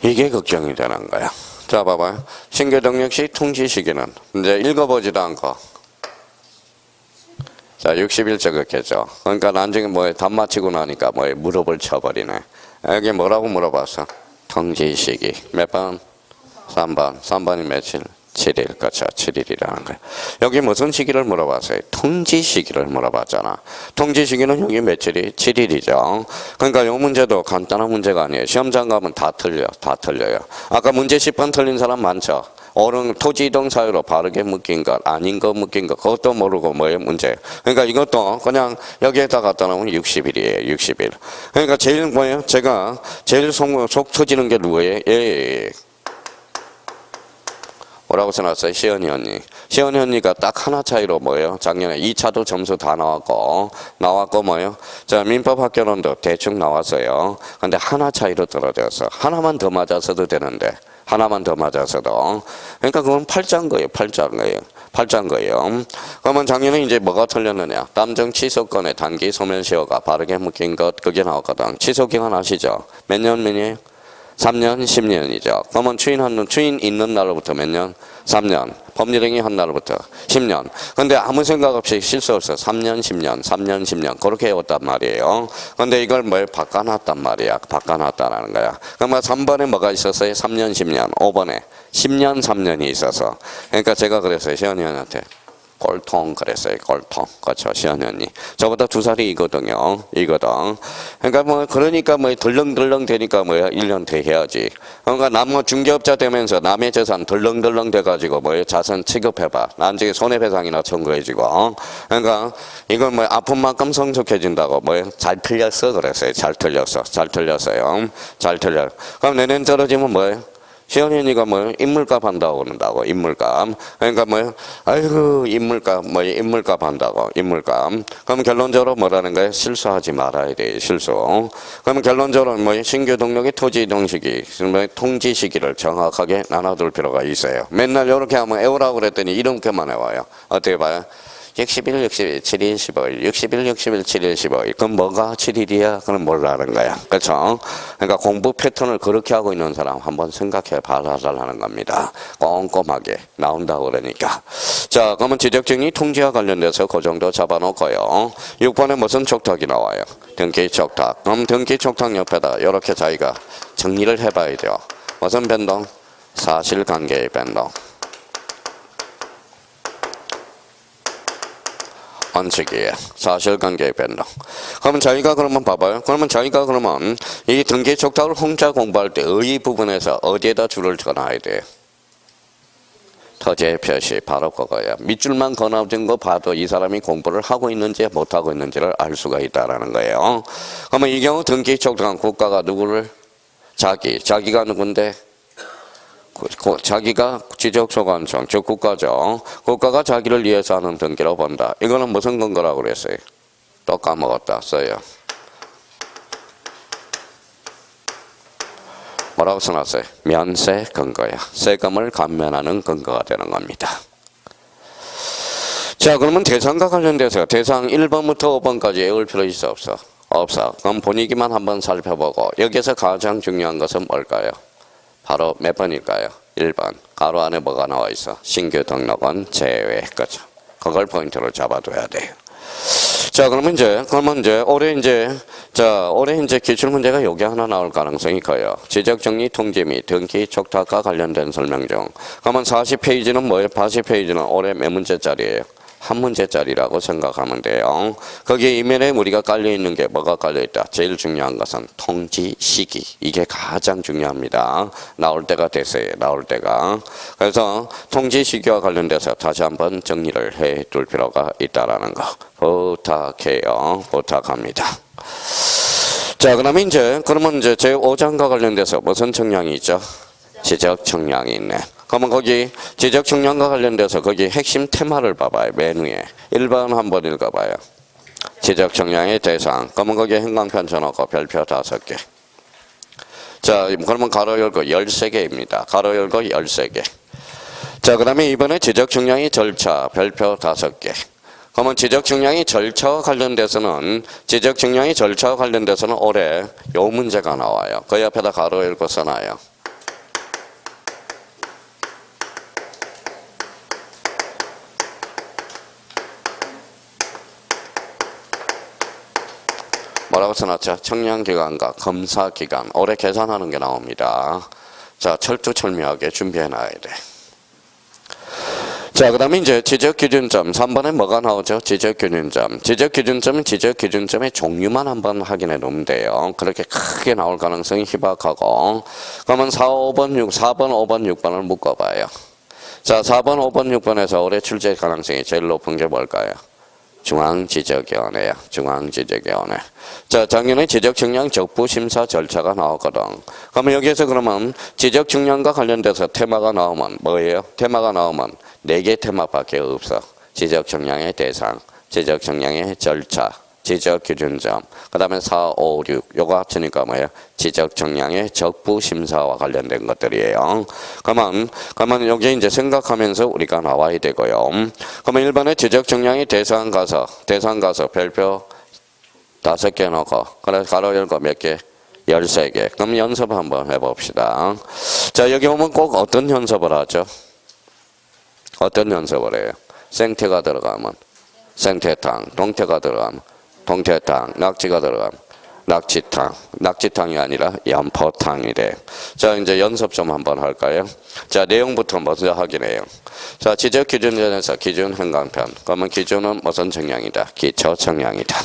이게 걱정이 되는 거야. 자, 봐봐요. 신규 등록 시 통지 시기는 이제 읽어보지도 않고. 자, 60일 적었겠죠. 그러니까 나중에 뭐에 답 맞히고 나니까 뭐에 무릎을 쳐버리네. 여기 뭐라고 물어봤어? 통지 시기. 몇 번? 3번. 3번이 며칠? 7일. 그렇죠. 7일이라는 거예요. 여기 무슨 시기를 물어봤어요? 통지 시기를 물어봤잖아. 통지 시기는 여기 며칠이? 7일이죠. 그러니까 이 문제도 간단한 문제가 아니에요. 시험장 가면 다 틀려요. 아까 문제 10번 틀린 사람 많죠. 토지 이동 사유로 바르게 묶인 것, 아닌 거 묶인 것, 그것도 모르고 뭐예요? 문제. 그러니까 이것도 그냥 여기에다 갖다 놓으면 60일이에요. 60일. 그러니까 제일 뭐예요? 제가 제일 속 터지는 게 누구예요? 뭐라고 써놨어요? 시연이 언니. 시연이 언니가 딱 하나 차이로 뭐예요? 작년에 2차도 점수 다 나왔고 뭐예요? 자, 민법 학교론도 대충 나왔어요. 근데 하나 차이로 떨어져서 하나만 더 맞았어도 되는데 하나만 더 맞았어도. 그러니까 그건 팔자인 거예요. 그러면 작년에 이제 뭐가 틀렸느냐? 남정 취소권의 단기 소멸시효가 바르게 묶인 것, 그게 나왔거든. 취소 기간 아시죠? 몇 년이에요? 3년, 10년이죠. 그러면 추인 있는 날로부터 몇 년? 3년. 법률행위 한 날로부터 10년. 근데 아무 생각 없이 실수 없어. 3년, 10년. 그렇게 해왔단 말이에요. 근데 이걸 뭘 바꿔놨단 말이야. 바꿔놨다라는 거야. 그러면 3번에 뭐가 있었어요? 3년, 10년. 5번에 10년, 3년이 있어서. 그러니까 제가 그랬어요. 시연이 형한테. 꼴통 그랬어요. 꼴통. 그렇죠. 시연이 언니. 저보다 2살이 이거든요. 그러니까 덜렁덜렁 되니까 1년 더 해야지. 그러니까 중개업자 되면서 남의 재산 덜렁덜렁 돼가지고 자산 취급해봐. 나중에 손해배상이나 청구해지고. 그러니까 이건 아픈 만큼 성숙해진다고 잘 틀렸어 그랬어요. 잘 틀렸어요. 그럼 내년 떨어지면 뭐예요? 시연이 언니가 인물값 한다고 그런다고, 인물값. 그러니까 아이고, 인물값 한다고, 인물값. 그럼 결론적으로 뭐라는 거예요? 실수하지 말아야 돼, 실수. 그럼 결론적으로 신규 등록의 토지 이동 시기, 통지 시기를 정확하게 나눠둘 필요가 있어요. 맨날 이렇게 하면 애우라고 그랬더니 이렇게만 해와요. 어떻게 봐요? 60일, 7일, 15일. 60일, 7일, 15일. 그럼 뭐가 7일이야? 그럼 몰라는 거야. 그렇죠? 그러니까 공부 패턴을 그렇게 하고 있는 사람 한번 생각해 봐달라는 겁니다. 꼼꼼하게 나온다고 그러니까. 자, 그러면 지적증이 통지와 관련돼서 그 정도 잡아놓고요. 6번에 무슨 촉탁이 나와요? 등기 촉탁. 그럼 등기 촉탁 옆에다 이렇게 자기가 정리를 해봐야 돼요. 무슨 변동? 사실관계의 변동. 원칙이에요. 사실관계의 변동. 그러면 자기가 그러면 봐봐요. 그러면 자기가 그러면 이 등기 촉탁을 혼자 공부할 때 의 부분에서 어디에다 줄을 쳐놔야 돼요? 토지의 표시 바로 그거야. 밑줄만 그어놓은 거 봐도 이 사람이 공부를 하고 있는지 못하고 있는지를 알 수가 있다라는 거예요. 그러면 이 경우 등기 촉탁한 국가가 누구를? 자기가 누군데? 자기가 지적소관청, 즉 국가죠. 국가가 자기를 위해서 하는 등기로 본다. 이거는 무슨 근거라고 그랬어요? 또 까먹었다 써요. 뭐라고 써놨어요? 면세 근거야. 세금을 감면하는 근거가 되는 겁니다. 자, 그러면 대상과 관련돼서 대상 1번부터 5번까지 외울 필요 있어 없어? 없어. 그럼 분위기만 한번 살펴보고 여기서 가장 중요한 것은 뭘까요? 바로 몇 번일까요? 1번. 가로 안에 뭐가 나와 있어? 신규 등록은 제외. 그죠? 그걸 포인트로 잡아둬야 돼요. 자, 그러면 이제 올해 이제 기출 문제가 여기 하나 나올 가능성이 커요. 지적 정리 통지 및 등기 촉탁과 관련된 설명 중. 그러면 40페이지는 뭐예요? 40페이지는 올해 몇 문제짜리예요? 한 문제짜리라고 생각하면 돼요. 거기에 이면에 우리가 깔려있는 게 뭐가 깔려있다? 제일 중요한 것은 통지 시기. 이게 가장 중요합니다. 나올 때가 됐어요. 나올 때가. 그래서 통지 시기와 관련돼서 다시 한번 정리를 해 둘 필요가 있다라는 거 부탁해요. 부탁합니다. 자, 그러면 그러면 제5장과 관련돼서 무슨 청량이 있죠? 지적 청량이 있네. 그러면 거기 지적 청량과 관련돼서 거기 핵심 테마를 봐봐요. 메뉴에 1번 한번 읽어봐요. 지적 청량의 대상. 그러면 거기에 행강편 쳐놓고 별표 5개. 자, 그러면 가로 열고 13개입니다. 가로 열고 13개. 자, 그 다음에 이번에 지적 청량의 절차 별표 5개. 그러면 지적 청량의 절차와 관련돼서는 올해 요 문제가 나와요. 그 옆에다 가로 열고 써놔요. 뭐라고 써놨죠? 청량기간과 검사기간. 올해 계산하는 게 나옵니다. 자, 철두철미하게 준비해놔야 돼. 자, 그 다음에 이제 지적기준점. 3번에 뭐가 나오죠? 지적기준점. 지적기준점은 지적기준점의 종류만 한번 확인해 놓으면 돼요. 그렇게 크게 나올 가능성이 희박하고. 그러면 4번, 5번, 6번을 묶어봐요. 자, 4번, 5번, 6번에서 올해 출제 가능성이 제일 높은 게 뭘까요? 중앙지적위원회야. 중앙지적위원회. 자, 작년에 지적청량 적부심사 절차가 나왔거든. 그러면 여기에서 그러면 지적청량과 관련돼서 테마가 나오면 뭐예요? 테마가 나오면 4개 테마밖에 없어. 지적청량의 대상, 지적청량의 절차, 지적기준점, 그 다음에 4, 5, 6 요거 합치니까 뭐예요? 지적청량의 적부심사와 관련된 것들이에요. 그러면 여기 이제 생각하면서 우리가 나와야 되고요. 그러면 1번에 지적청량의 대상 가서 별표 5개 넣고, 그래서 가로 열고 몇 개? 13개. 그럼 연습 한번 해봅시다. 자, 여기 오면 꼭 어떤 연습을 하죠? 어떤 연습을 해요? 생태가 들어가면 생태탕, 동태가 들어가면 동태탕, 낙지가 들어가면 낙지탕. 낙지탕이 아니라 연포탕이래. 자, 이제 연습 좀 한번 할까요? 자, 내용부터 먼저 확인해요. 자, 지적기준전에서 기준 행강편. 그러면 기준은 무슨 청량이다? 기초 청량이다.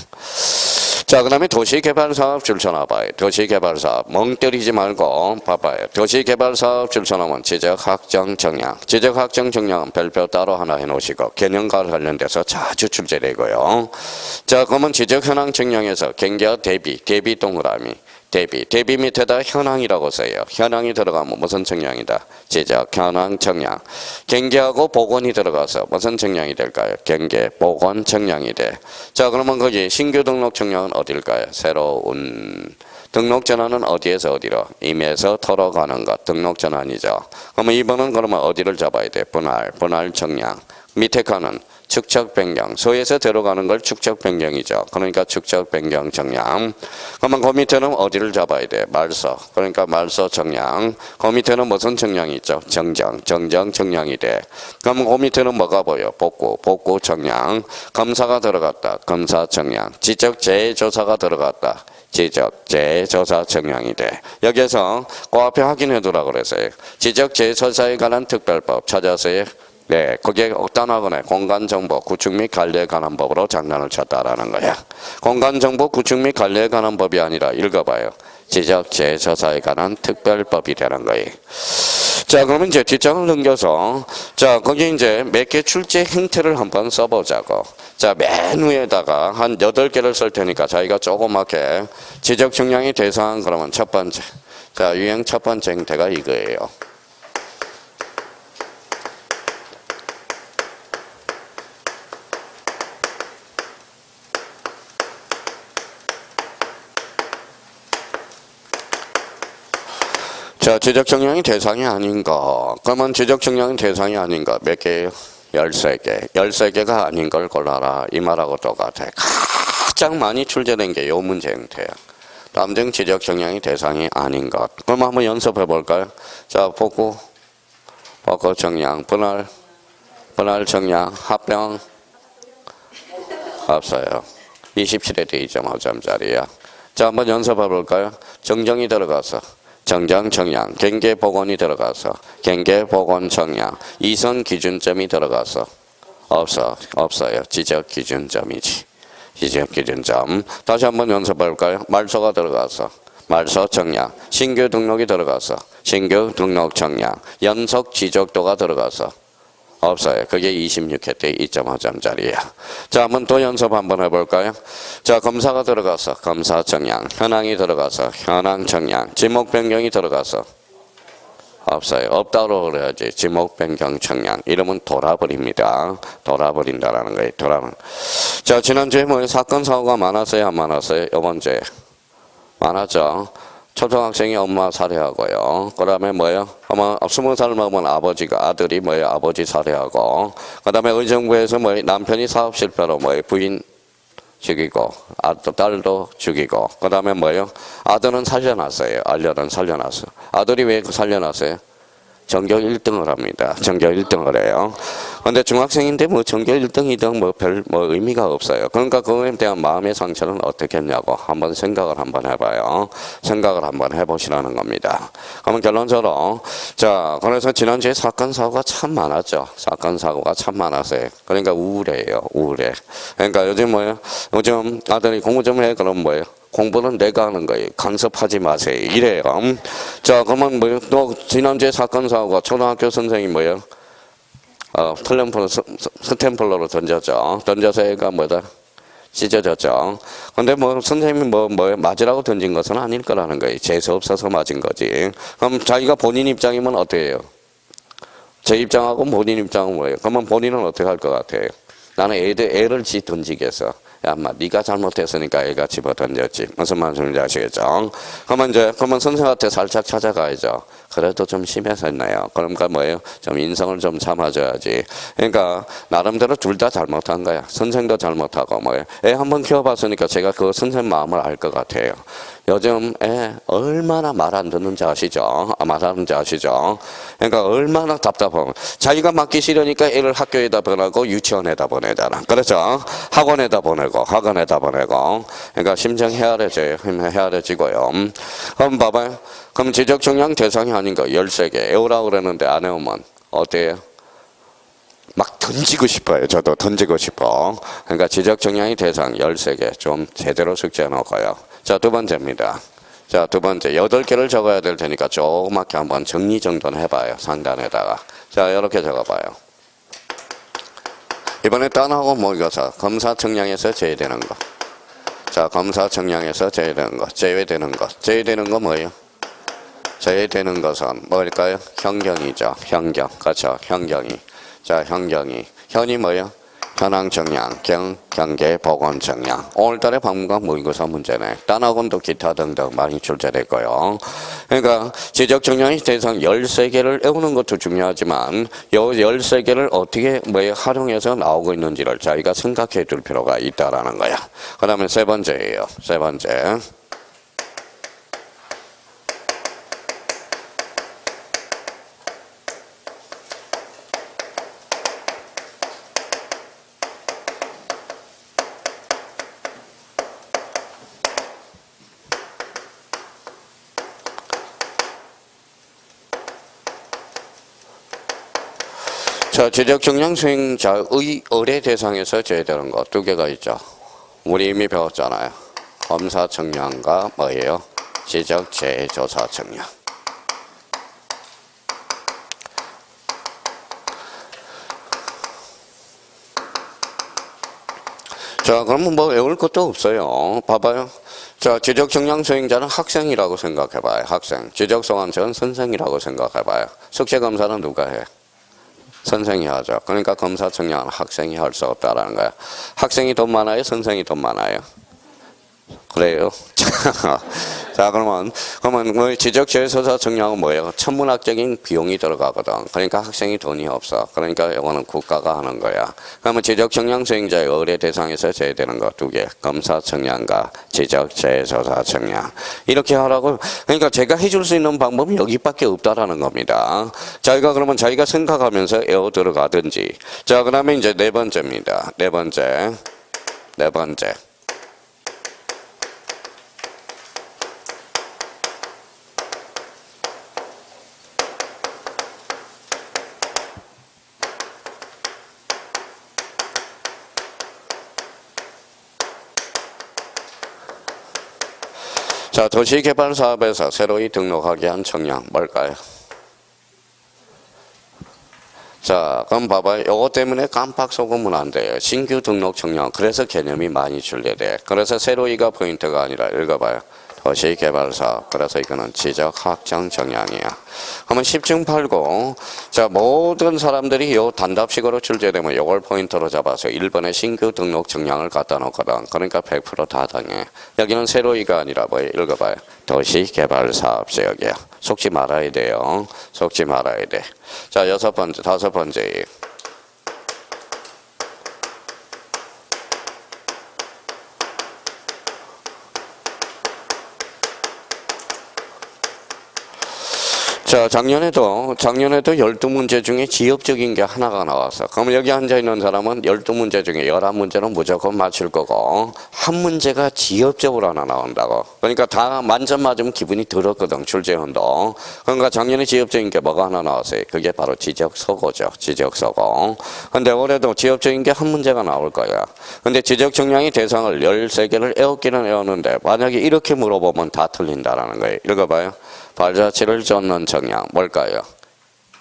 자, 그 다음에 도시개발사업 줄쳐놔봐요. 도시개발사업. 멍 때리지 말고 봐봐요. 도시개발사업 줄쳐놓으면 지적학정청량. 지적학정청량은 별표 따로 하나 해놓으시고 개념과 관련돼서 자주 출제되고요. 자, 그러면 지적현황청량에서 경계와 대비 동그라미. 대비 밑에다 현황이라고 써요. 현황이 들어가면 무슨 청량이다? 지적 현황 청량. 경계하고 복원이 들어가서 무슨 청량이 될까요? 경계 복원 청량이 돼. 자, 그러면 거기 신규 등록 청량은 어딜까요? 새로운 등록 전환은 어디에서 어디로? 임에서 터로 가는 것. 등록 전환이죠. 그러면 이번은 그러면 어디를 잡아야 돼? 분할 청량. 밑에 칸은 축척 변경. 서에서 들어가는 걸 축척 변경이죠. 그러니까 축척 변경 정량. 그러면 그 밑에는 어디를 잡아야 돼? 말서. 그러니까 말서 정량. 그 밑에는 무슨 정량이 있죠? 정정. 정정 정량이 돼. 그러면 그 밑에는 뭐가 보여? 복구. 복구 정량. 검사가 들어갔다. 검사 정량. 지적 재조사가 들어갔다. 지적 재조사 정량이 돼. 여기에서 그 앞에 확인해 두라 그랬어요. 지적 재조사에 관한 특별법 찾아서요. 네, 거기에 어떠나거나 공간정보 구축 및 관리에 관한 법으로 장난을 쳤다라는 거야. 공간정보 구축 및 관리에 관한 법이 아니라 읽어봐요. 지적 재조사에 관한 특별법이 되는 거예요. 자, 그러면 이제 뒷장을 넘겨서 자, 거기 이제 몇 개 출제 행태를 한번 써보자고. 자, 맨 위에다가 한 8개를 쓸 테니까 자기가 조그맣게 지적 정량이 대상 그러면 첫 번째. 자, 유형 첫 번째 행태가 이거예요. 자, 지적 정량이 대상이 아닌 거. 그러면 지적 정량이 대상이 아닌 거 몇 개예요? 13개. 13개가 아닌 걸 골라라. 이 말하고 똑같아. 가장 많이 출제된 게 요 문제 형태야. 다음 등 지적 정량이 대상이 아닌 것. 그럼 한번 연습해 볼까요? 자, 복구 정량, 분할 정량, 합병 없어요. 27에 대 2.5점짜리야. 자, 한번 연습해 볼까요? 정정이 들어가서 정정 정량, 경계 복원이 들어가서 경계 복원 정량, 이선 기준점이 들어가서 없어요. 지적 기준점이지. 지적 기준점. 다시 한번 연습해 볼까요? 말소가 들어가서 말소 정량, 신규 등록이 들어가서 신규 등록 정량, 연속 지적도가 들어가서 없어요. 그게 26회 때 2.5점짜리야. 자, 한번 또 연습 한번 해볼까요? 자, 검사가 들어가서 검사 정량, 현황이 들어가서 현황 정량, 지목 변경이 들어가서 없어요. 없다고 그래야지. 지목 변경 정량. 이러면 돌아버립니다. 돌아버린다라는 거예요. 자, 지난주에 뭐 사건 사고가 많았어요? 안 많았어요? 이번 주에 많았죠. 초등학생이 엄마 살해하고요. 그 다음에 뭐예요? 아마 20살 먹으면 아들이 뭐예요? 아버지 살해하고. 그 다음에 의정부에서 뭐예요? 남편이 사업 실패로 뭐예요? 부인 죽이고, 딸도 죽이고. 그 다음에 뭐예요? 아들은 살려놨어요. 알려는 살려놨어. 아들이 왜 살려놨어요? 전교 1등을 합니다. 전교 1등을 해요. 근데 중학생인데 뭐 전교 1등, 2등 뭐 별 의미가 없어요. 그러니까 그거에 대한 마음의 상처는 어떻게 했냐고 한번 생각을 한번 해봐요. 생각을 한번 해보시라는 겁니다. 그러면 결론적으로 자, 그래서 지난주에 사건 사고가 참 많았죠. 사건 사고가 참 많았어요. 그러니까 우울해요. 우울해. 그러니까 요즘 뭐예요? 요즘 아들이 공부 좀 해. 그럼 뭐예요? 공부는 내가 하는 거예요. 간섭하지 마세요. 이래요. 자, 그러면 뭐예요? 또 지난주에 사건 사고가 초등학교 선생님 뭐예요? 스탬플러로 던졌죠. 던져서 애가 뭐다? 찢어졌죠. 근데 뭐 선생님이 뭐 맞으라고 던진 것은 아닐 거라는 거예요. 재수 없어서 맞은 거지. 그럼 자기가 본인 입장이면 어때요? 제 입장하고 본인 입장은 뭐예요? 그러면 본인은 어떻게 할 것 같아요? 나는 애를 던지겠어. 야, 엄마, 네가 잘못했으니까 애가 집어 던졌지. 무슨 말인지 아시겠죠? 그러면 선생한테 살짝 찾아가야죠. 그래도 좀 심했었나요? 그러니까 뭐예요? 좀 인성을 좀 참아줘야지. 그러니까 나름대로 둘 다 잘못한 거야. 선생도 잘못하고 뭐예요? 애 한번 키워봤으니까 제가 그 선생 마음을 알 것 같아요. 요즘 애 얼마나 말 안 듣는지 아시죠? 말하는지 아시죠? 그러니까 얼마나 답답하면 자기가 맡기 싫으니까 애를 학교에다 보내고 유치원에다 보내잖아. 그렇죠? 학원에다 보내고 그러니까 심정 헤아려지고요. 그럼 봐봐요. 그럼 지적 정량 대상이 아닌 거 13개 애우라고 그러는데 안 애우면 어때요? 막 던지고 싶어요. 저도 던지고 싶어. 그러니까 지적 정량이 대상 13개 좀 제대로 숙제해 놓고요. 자, 두 번째입니다. 자, 두 번째 8개를 적어야 될 테니까 조그맣게 한번 정리정돈 해봐요. 상단에다가. 자, 이렇게 적어봐요. 이번에 딴하고 모의고사 검사 정량에서 제외되는 거. 자, 검사 정량에서 제외되는 거. 제외되는 거 뭐예요? 제외되는 것은 뭘까요? 현경이죠. 현경. 그렇죠. 현경이. 자, 현경이. 현이 뭐예요? 현황 정량, 경계 보건 정량. 오늘달의 방문관 모의고사 문제네. 단학원도 기타 등등 많이 출제됐고요. 그러니까 지적 정량의 대상 13개를 외우는 것도 중요하지만 요 13개를 어떻게 활용해서 나오고 있는지를 저희가 생각해 둘 필요가 있다라는 거야. 그 다음에 세 번째예요. 세 번째. 자, 지적 정량 수행자의 의뢰 대상에서 제외되는 것 두 개가 있죠. 우리 이미 배웠잖아요. 검사 정량과 뭐예요? 지적 재조사 정량. 자, 그러면 뭐 외울 것도 없어요. 봐봐요. 자, 지적 정량 수행자는 학생이라고 생각해봐요. 학생. 지적 소관청은 선생이라고 생각해봐요. 숙제 검사는 누가 해? 선생이 하죠. 그러니까 검사 정량은 학생이 할 수 없다라는 거야. 학생이 돈 많아요? 선생이 돈 많아요? 그래요? 자, 그러면 뭐 지적 재조사 정량은 뭐예요? 천문학적인 비용이 들어가거든. 그러니까 학생이 돈이 없어. 그러니까 이거는 국가가 하는 거야. 그러면 지적 정량 수행자의 의뢰 대상에서 제외되는 거 두 개. 검사 정량과 지적 재조사 정량. 이렇게 하라고. 그러니까 제가 해줄 수 있는 방법은 여기밖에 없다라는 겁니다. 자기가 그러면 자기가 생각하면서 외워 들어가든지. 자, 그다음에 이제 네 번째입니다. 네 번째. 자, 도시개발사업에서 새로이 등록하게 한 청량 뭘까요? 자, 그럼 봐봐요. 요거 때문에 깜빡 속으면 안 돼요. 신규 등록 청량. 그래서 개념이 많이 출제돼. 그래서 새로이가 포인트가 아니라 읽어봐요. 도시개발사업. 그래서 이거는 지적 확정 정량이야. 그러면 10중 8구. 자, 모든 사람들이 요 단답식으로 출제되면 요걸 포인트로 잡아서 1번에 신규 등록 정량을 갖다 놓거든. 그러니까 100% 다 당해. 여기는 새로이가 아니라 뭐예요? 읽어봐요. 도시개발사업 지역이야. 속지 말아야 돼요. 속지 말아야 돼. 자, 다섯 번째. 자, 작년에도 12문제 중에 지역적인 게 하나가 나왔어. 그러면 여기 앉아있는 사람은 12문제 중에 11문제는 무조건 맞출 거고, 한 문제가 지역적으로 하나 나온다고. 그러니까 다 만점 맞으면 기분이 들었거든, 출제원도. 그러니까 작년에 지역적인 게 뭐가 하나 나왔어요? 그게 바로 지적서고죠. 지적서고. 근데 올해도 지역적인 게 한 문제가 나올 거야. 근데 지적 정량의 대상을 13개를 외웠기는 외웠는데, 만약에 이렇게 물어보면 다 틀린다라는 거예요. 읽어봐요. 발자취를 쫓는 정량 뭘까요?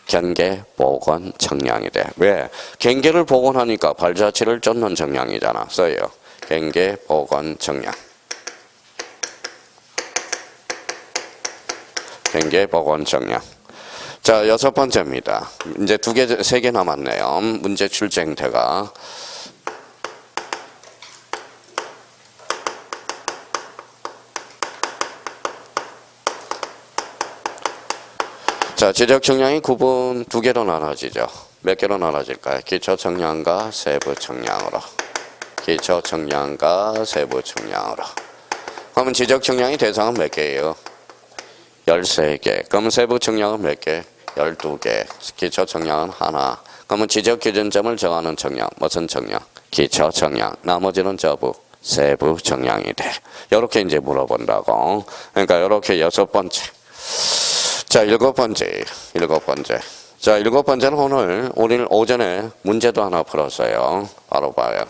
경계 복원 정량이 돼. 왜? 경계를 복원하니까 발자취를 쫓는 정량이잖아. 써요. 경계 복원 정량. 경계 복원 정량. 자, 여섯 번째입니다. 이제 세 개 남았네요. 문제 출제형태가. 자, 지적 정량이 구분 두 개로 나눠지죠. 몇 개로 나눠질까요? 기초 정량과 세부 정량으로. 기초 정량과 세부 정량으로. 그러면 지적 정량의 대상은 몇 개예요? 13개. 그러면 세부 정량은 몇 개? 12개. 기초 정량은 하나. 그러면 지적 기준점을 정하는 정량. 무슨 정량? 기초 정량. 나머지는 저부. 세부 정량이 돼. 이렇게 이제 물어본다고. 그러니까 이렇게 여섯 번째. 자, 일곱 번째. 자, 일곱 번째는 오늘 오전에 문제도 하나 풀었어요. 바로 봐요.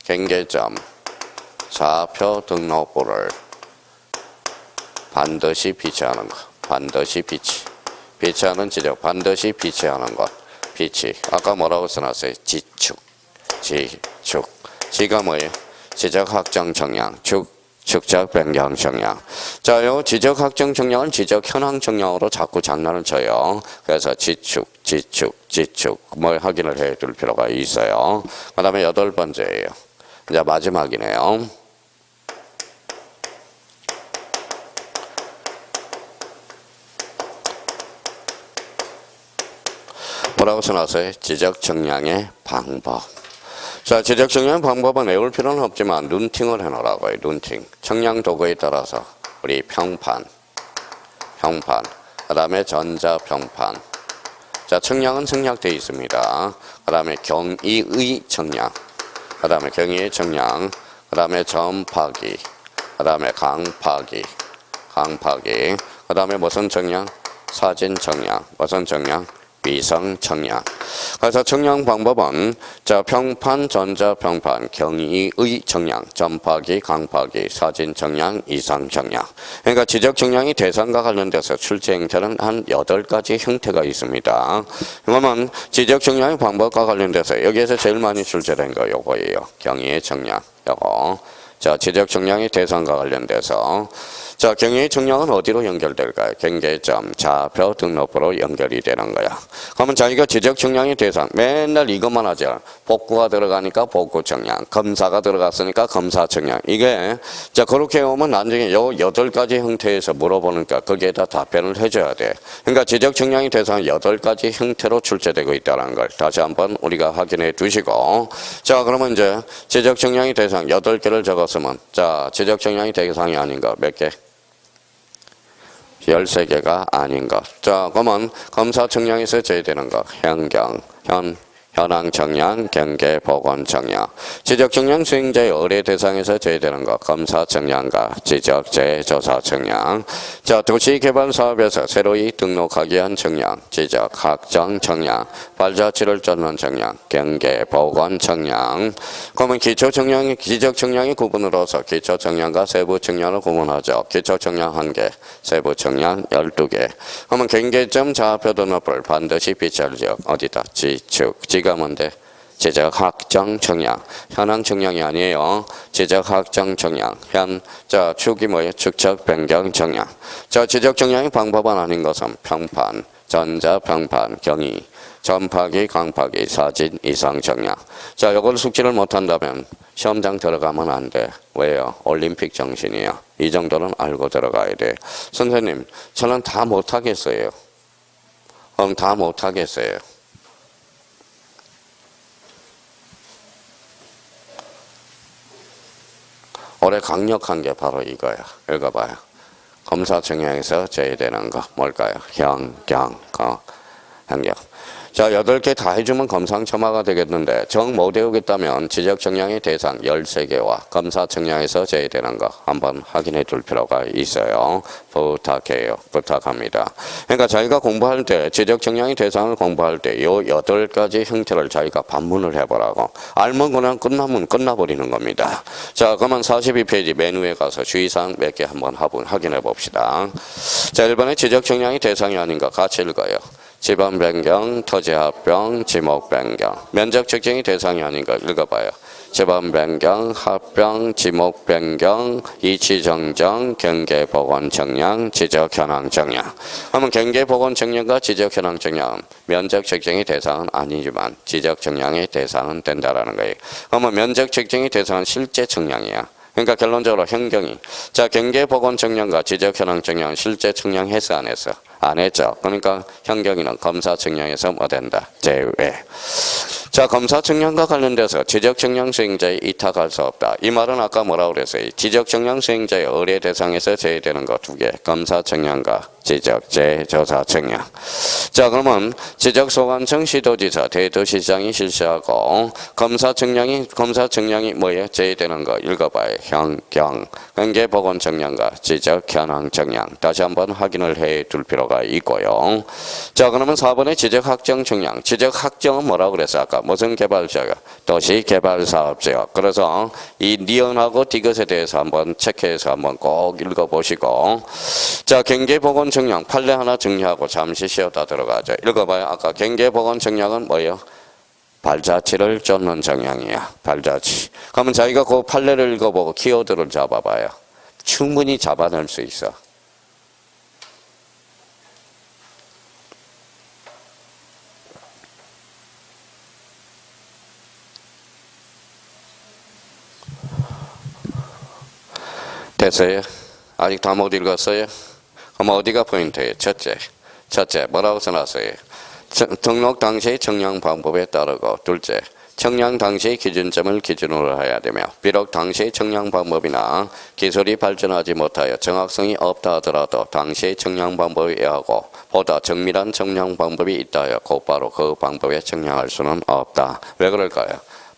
경계점, 좌표 등록부를 반드시 비치하는 것. 반드시 비치하는 지적, 반드시 비치하는 것. 비치. 아까 뭐라고 써놨어요? 지축. 지가 뭐예요? 지적 확정 정량. 축적 변경 정량. 자, 요 지적 확정 정량을 지적 현황 정량으로 자꾸 장난을 쳐요. 그래서 지축 지축 뭐 확인을 해 둘 필요가 있어요. 그 다음에 8번째예요. 이제 마지막이네요. 뭐라고 써놨어요? 지적 정량의 방법. 자, 지적 정량 방법은 외울 필요는 없지만 눈팅을 해놓으라고요. 눈팅. 정량 도구에 따라서 우리 평판, 그 다음에 전자평판. 자, 청량은 생략되어 있습니다. 그 다음에 경의의 청량, 그 다음에 경의의 청량, 그 다음에 점파기, 그 다음에 강파기, 그 다음에 무슨 청량? 사진 청량, 무슨 청량? 위성 청량. 그래서 청량 방법은 자, 평판, 전자평판, 경의의 청량, 점파기, 강파기, 사진 청량, 이상 청량. 그러니까 지적 청량이 대상과 관련돼서 출제 형태는 한 8가지 형태가 있습니다. 그러면 지적 청량의 방법과 관련돼서 여기에서 제일 많이 출제된 거 요거예요. 경의의 청량, 요거. 자, 지적 청량의 대상과 관련돼서 자, 경의의 청량은 어디로 연결될까요? 경계점, 좌표, 등록부로 연결이 되는 거야. 그러면 자기가 지적 청량의 대상, 맨날 이것만 하죠. 복구가 들어가니까 복구 청량, 검사가 들어갔으니까 검사 청량. 이게 자, 그렇게 오면 나중에 요 8가지 형태에서 물어보니까 거기에다 답변을 해줘야 돼. 그러니까 지적 청량의 대상은 8가지 형태로 출제되고 있다는 걸 다시 한번 우리가 확인해 두시고, 자, 그러면 이제 지적 청량의 대상 8개를 적었으면 자, 지적 청량의 대상이 아닌 거 몇 개? 13개가 아닌 것. 자, 그러면 검사 청량에서 제외되는 것. 현황 청량, 경계 보건 청량. 지적 청량 수행자의 의뢰 대상에서 제외되는 것. 검사 청량과 지적 재조사 청량. 자, 도시 개발 사업에서 새로이 등록하기 위한 청량, 지적 확정 청량, 발자취를 쫓는 청량, 경계 보건 청량. 그러면 기초 청량, 지적 청량의 구분으로서 기초 청량과 세부 청량을 구분하죠. 기초 청량 1개, 세부 청량 12개. 그러면 경계점 좌표 등록부를 반드시 비치할 지역 어디다? 지축. 지가 뭔데? 지적 확정 청량. 현황 청량이 아니에요. 지적 확정 청량. 자, 축이 뭐예요? 축척 변경 청량. 자, 지적 청량의 방법은 아닌 것은 평판, 전자평판, 경의, 점파기, 강파기, 사진, 이상 청량. 자, 이걸 숙지를 못한다면 시험장 들어가면 안 돼. 왜요? 올림픽 정신이야. 이 정도는 알고 들어가야 돼. 선생님, 저는 다 못하겠어요. 그럼 다 못하겠어요. 올해 강력한 게 바로 이거야. 읽어봐요. 검사 청량에서 제외되는 거 뭘까요? 현경. 자, 8개 다 해주면 검상첨화가 되겠는데 정 못 외우겠다면 지적 청량의 대상 13개와 검사 청량에서 제외되는 거 한번 확인해 둘 필요가 있어요. 부탁해요. 부탁합니다. 그러니까 자기가 공부할 때 지적 청량의 대상을 공부할 때 요 8가지 형태를 자기가 반문을 해보라고. 알면 그냥 끝나면 끝나버리는 겁니다. 자, 그러면 42페이지 맨 위에 가서 주의사항 몇 개 한번 확인해 봅시다. 자, 1번에 지적 청량의 대상이 아닌 거 같이 읽어요. 지번 변경, 토지 합병, 지목 변경. 면적 측정이 대상이 아닌 거 읽어봐요. 지번 변경, 합병, 지목 변경, 이치 정정, 경계 보건 청량, 지적 현황 청량. 그러면 경계 보건 청량과 지적 현황 청량 면적 측정이 대상은 아니지만 지적 청량의 대상은 된다라는 거예요. 그러면 면적 측정이 대상은 실제 청량이야. 그러니까 결론적으로 현경이 자, 경계 보건 청량과 지적 현황 청량 실제 청량했어 안 했어? 안 했죠. 그러니까 현경이는 검사 청량에서 뭐 된다? 제외. 자, 검사 청량과 관련돼서 지적 청량 수행자의 이탁할 수 없다. 이 말은 아까 뭐라고 그랬어요? 지적 청량 수행자의 의뢰 대상에서 제외되는 거 2개. 검사 청량과 지적 재조사 청량. 자, 그러면 지적 소관청 시도지사 대도시장이 실시하고 검사 청량이 뭐예요? 제외되는 거 읽어봐요. 현경. 경계 보건 청량과 지적 현황 청량. 다시 한번 확인을 해 둘 필요가 있고요. 자, 그러면 4번의 지적 확정 청량. 지적 확정은 뭐라고 그랬어? 아까 무슨 개발지역? 도시 개발 사업지역. 그래서 이 니은하고 디귿에 대해서 한번 체크해서 한번 꼭 읽어보시고. 자, 경계 보건 청량 판례 하나 정리하고 잠시 쉬었다 들어가죠. 읽어봐요. 아까 경계 보건 청량은 뭐예요? 발자취를 쫓는 청량이야. 발자취. 그러면 자기가 그 판례를 읽어보고 키워드를 잡아봐요. 충분히 잡아낼 수 있어. 됐어요? 아직 다 못 읽었어요? 그럼 어디가 포인트예요? 첫째 뭐라고 써놨어요? 등록 당시의 청량 방법에 따르고 둘째 청량 당시의 기준점을 기준으로 해야 되며 비록 당시의 청량 방법이나 기술이 발전하지 못하여 정확성이 없다 하더라도 당시의 청량 방법에 의하고 보다 정밀한 청량 방법이 있다 하여 곧바로 그 방법에 청량할 수는 없다. 왜 그럴까요?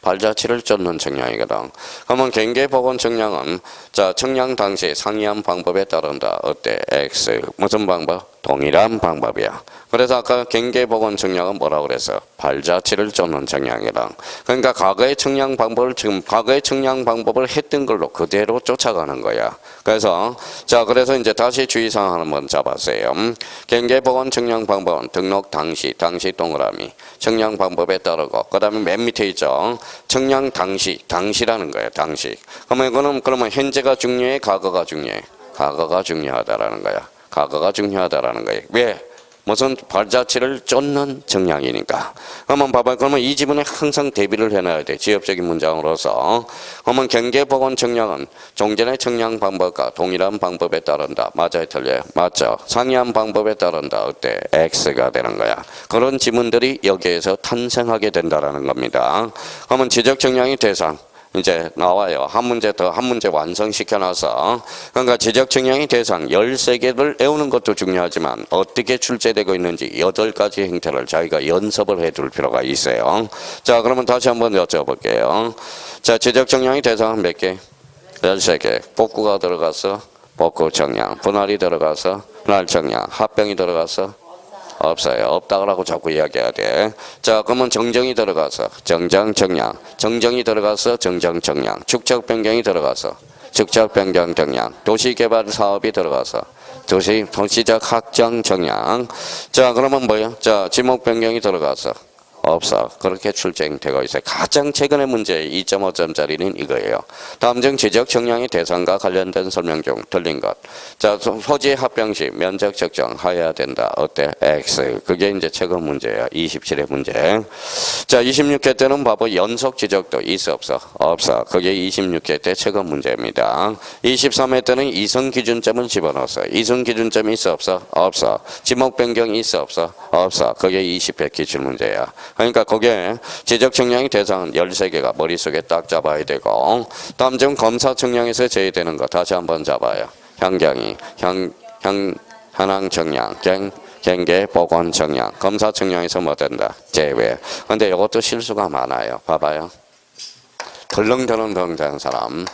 발자취를 쫓는 청량이거든. 그러면 경계복원 청량은 자 청량 당시 상이한 방법에 따른다. 어때? X 무슨 방법? 동일한 방법이야. 그래서 아까 경계복원 청량은 뭐라고 그랬어? 발자취를 쫓는 청량이거든. 그러니까 과거의 청량 방법을 지금 과거의 청량 방법을 했던 걸로 그대로 쫓아가는 거야. 그래서 그래서 이제 다시 주의사항 한번 잡았어요. 경계복원 청량 방법은 등록 당시 동그라미 청량 방법에 따르고 그다음에 맨 밑에 있죠. 청량 당시라는 거예요. 당시. 그러면 현재가 중요해, 과거가 중요해? 과거가 중요하다라는 거야. 과거가 중요하다라는 거예요. 왜? 무슨 발자취를 쫓는 청량이니까. 그러면 봐봐요. 그러면 이 지문에 항상 대비를 해놔야 돼. 지엽적인 문장으로서. 그러면 경계복원 청량은 종전의 청량 방법과 동일한 방법에 따른다. 맞아요? 틀려요? 맞죠? 상이한 방법에 따른다. 어때? X가 되는 거야. 그런 지문들이 여기에서 탄생하게 된다라는 겁니다. 그러면 지적 청량의 대상. 이제 나와요. 한 문제 완성시켜놔서. 그러니까 지적 청량의 대상 13개를 외우는 것도 중요하지만 어떻게 출제되고 있는지 8가지 형태를 자기가 연습을 해둘 필요가 있어요. 자, 그러면 다시 한번 여쭤볼게요. 자, 지적 청량의 대상은 몇 개? 13개. 복구가 들어가서 복구 청량, 분할이 들어가서 분할 청량, 합병이 들어가서 없어요. 없다고 자꾸 이야기해야 돼. 자, 그러면 정정이 들어가서 정정 청량, 정정이 들어가서 정정 청량, 축적 변경이 들어가서 축적 변경 청량, 도시개발 사업이 들어가서 도시적 확정 청량. 자, 그러면 뭐예요? 자, 지목 변경이 들어가서 없어. 그렇게 출제되고 있어요. 가장 최근의 문제 2.5점짜리는 이거예요. 다음 중 지적 청량의 대상과 관련된 설명 중 틀린 것. 자, 소지 합병 시 면적 적정해야 된다. 어때? X. 그게 이제 최근 문제예요. 27회 문제. 자, 26회 때는 바보 연속 지적도 있어 없어? 없어. 그게 26회 때 최근 문제입니다. 23회 때는 이성 기준점을 집어넣었어. 이성 기준점이 있어 없어? 없어. 지목 변경이 있어 없어? 없어. 그게 20회 기출 문제야. 그러니까 거기에 지적 청량의 대상은 13개가 머릿속에 딱 잡아야 되고 다음 중 검사 청량에서 제외되는 거 다시 한번 잡아요. 현경이 현황 청량 경계 복원 청량 검사 청량에서 뭐 된다? 제외. 근데 이것도 실수가 많아요. 봐봐요. 덜렁덜렁 되는 사람.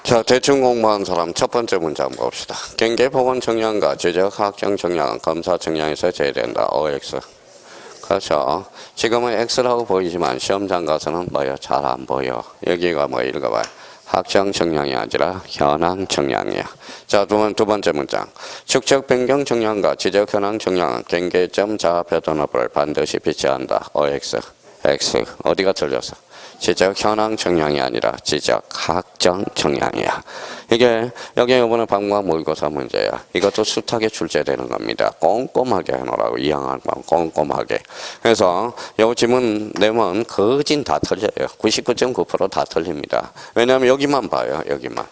자, 대충 공부한 사람 첫 번째 문제 한번 봅시다. 경계복원 청량과 지적 확정 청량은 검사 청량에서 제외된다. OX. 그렇죠. 지금은 X라고 보이지만 시험장 가서는 뭐예요? 잘 안 보여. 여기가 뭐 읽어봐요. 확정 청량이 아니라 현황 청량이야. 자, 두 번째 문장. 축적 변경 청량과 지적 현황 청량은 경계점 자표 등급을 반드시 비치한다. OX. X. 어디가 틀렸어? 지적 현황 청량이 아니라 지적 확정 청량이야. 이게 여기 이번에 방과학 모의고사 문제야. 이것도 숱하게 출제되는 겁니다. 꼼꼼하게 해놓으라고. 2학년 꼼꼼하게. 그래서 이 지문 내면 거진 다 틀려요. 99.9% 다 틀립니다. 왜냐하면 여기만 봐요.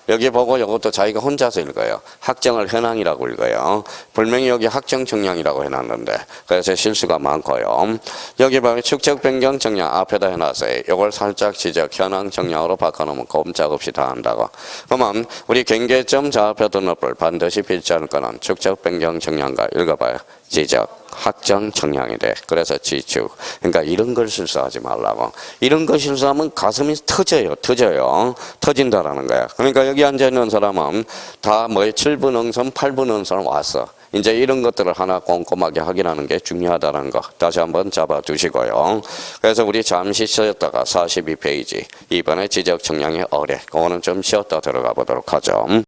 여기 보고 이것도 자기가 혼자서 읽어요. 확정을 현황이라고 읽어요. 분명히 여기 확정 청량이라고 해놨는데 그래서 실수가 많고요. 여기 봐요. 축적 변경 청량 앞에다 해놨어요. 이걸 요걸 살짝 지적 현황 정량으로 바꿔놓으면 꼼짝없이 다 한다고. 그러면 우리 경계점 좌표 등록을 반드시 필지할 거는 축적 변경 정량과 읽어봐요. 지적 확정 정량이 돼. 그래서 지축. 그러니까 이런 걸 실수하지 말라고. 이런 거 실수하면 가슴이 터져요. 터진다라는 거야. 그러니까 여기 앉아있는 사람은 다 7분 응선 8분 응선 왔어. 이제 이런 것들을 하나 꼼꼼하게 확인하는 게 중요하다는 거 다시 한번 잡아두시고요. 그래서 우리 잠시 쉬었다가 42페이지 이번에 지적 정량의 어뢰 그거는 좀 쉬었다 들어가 보도록 하죠.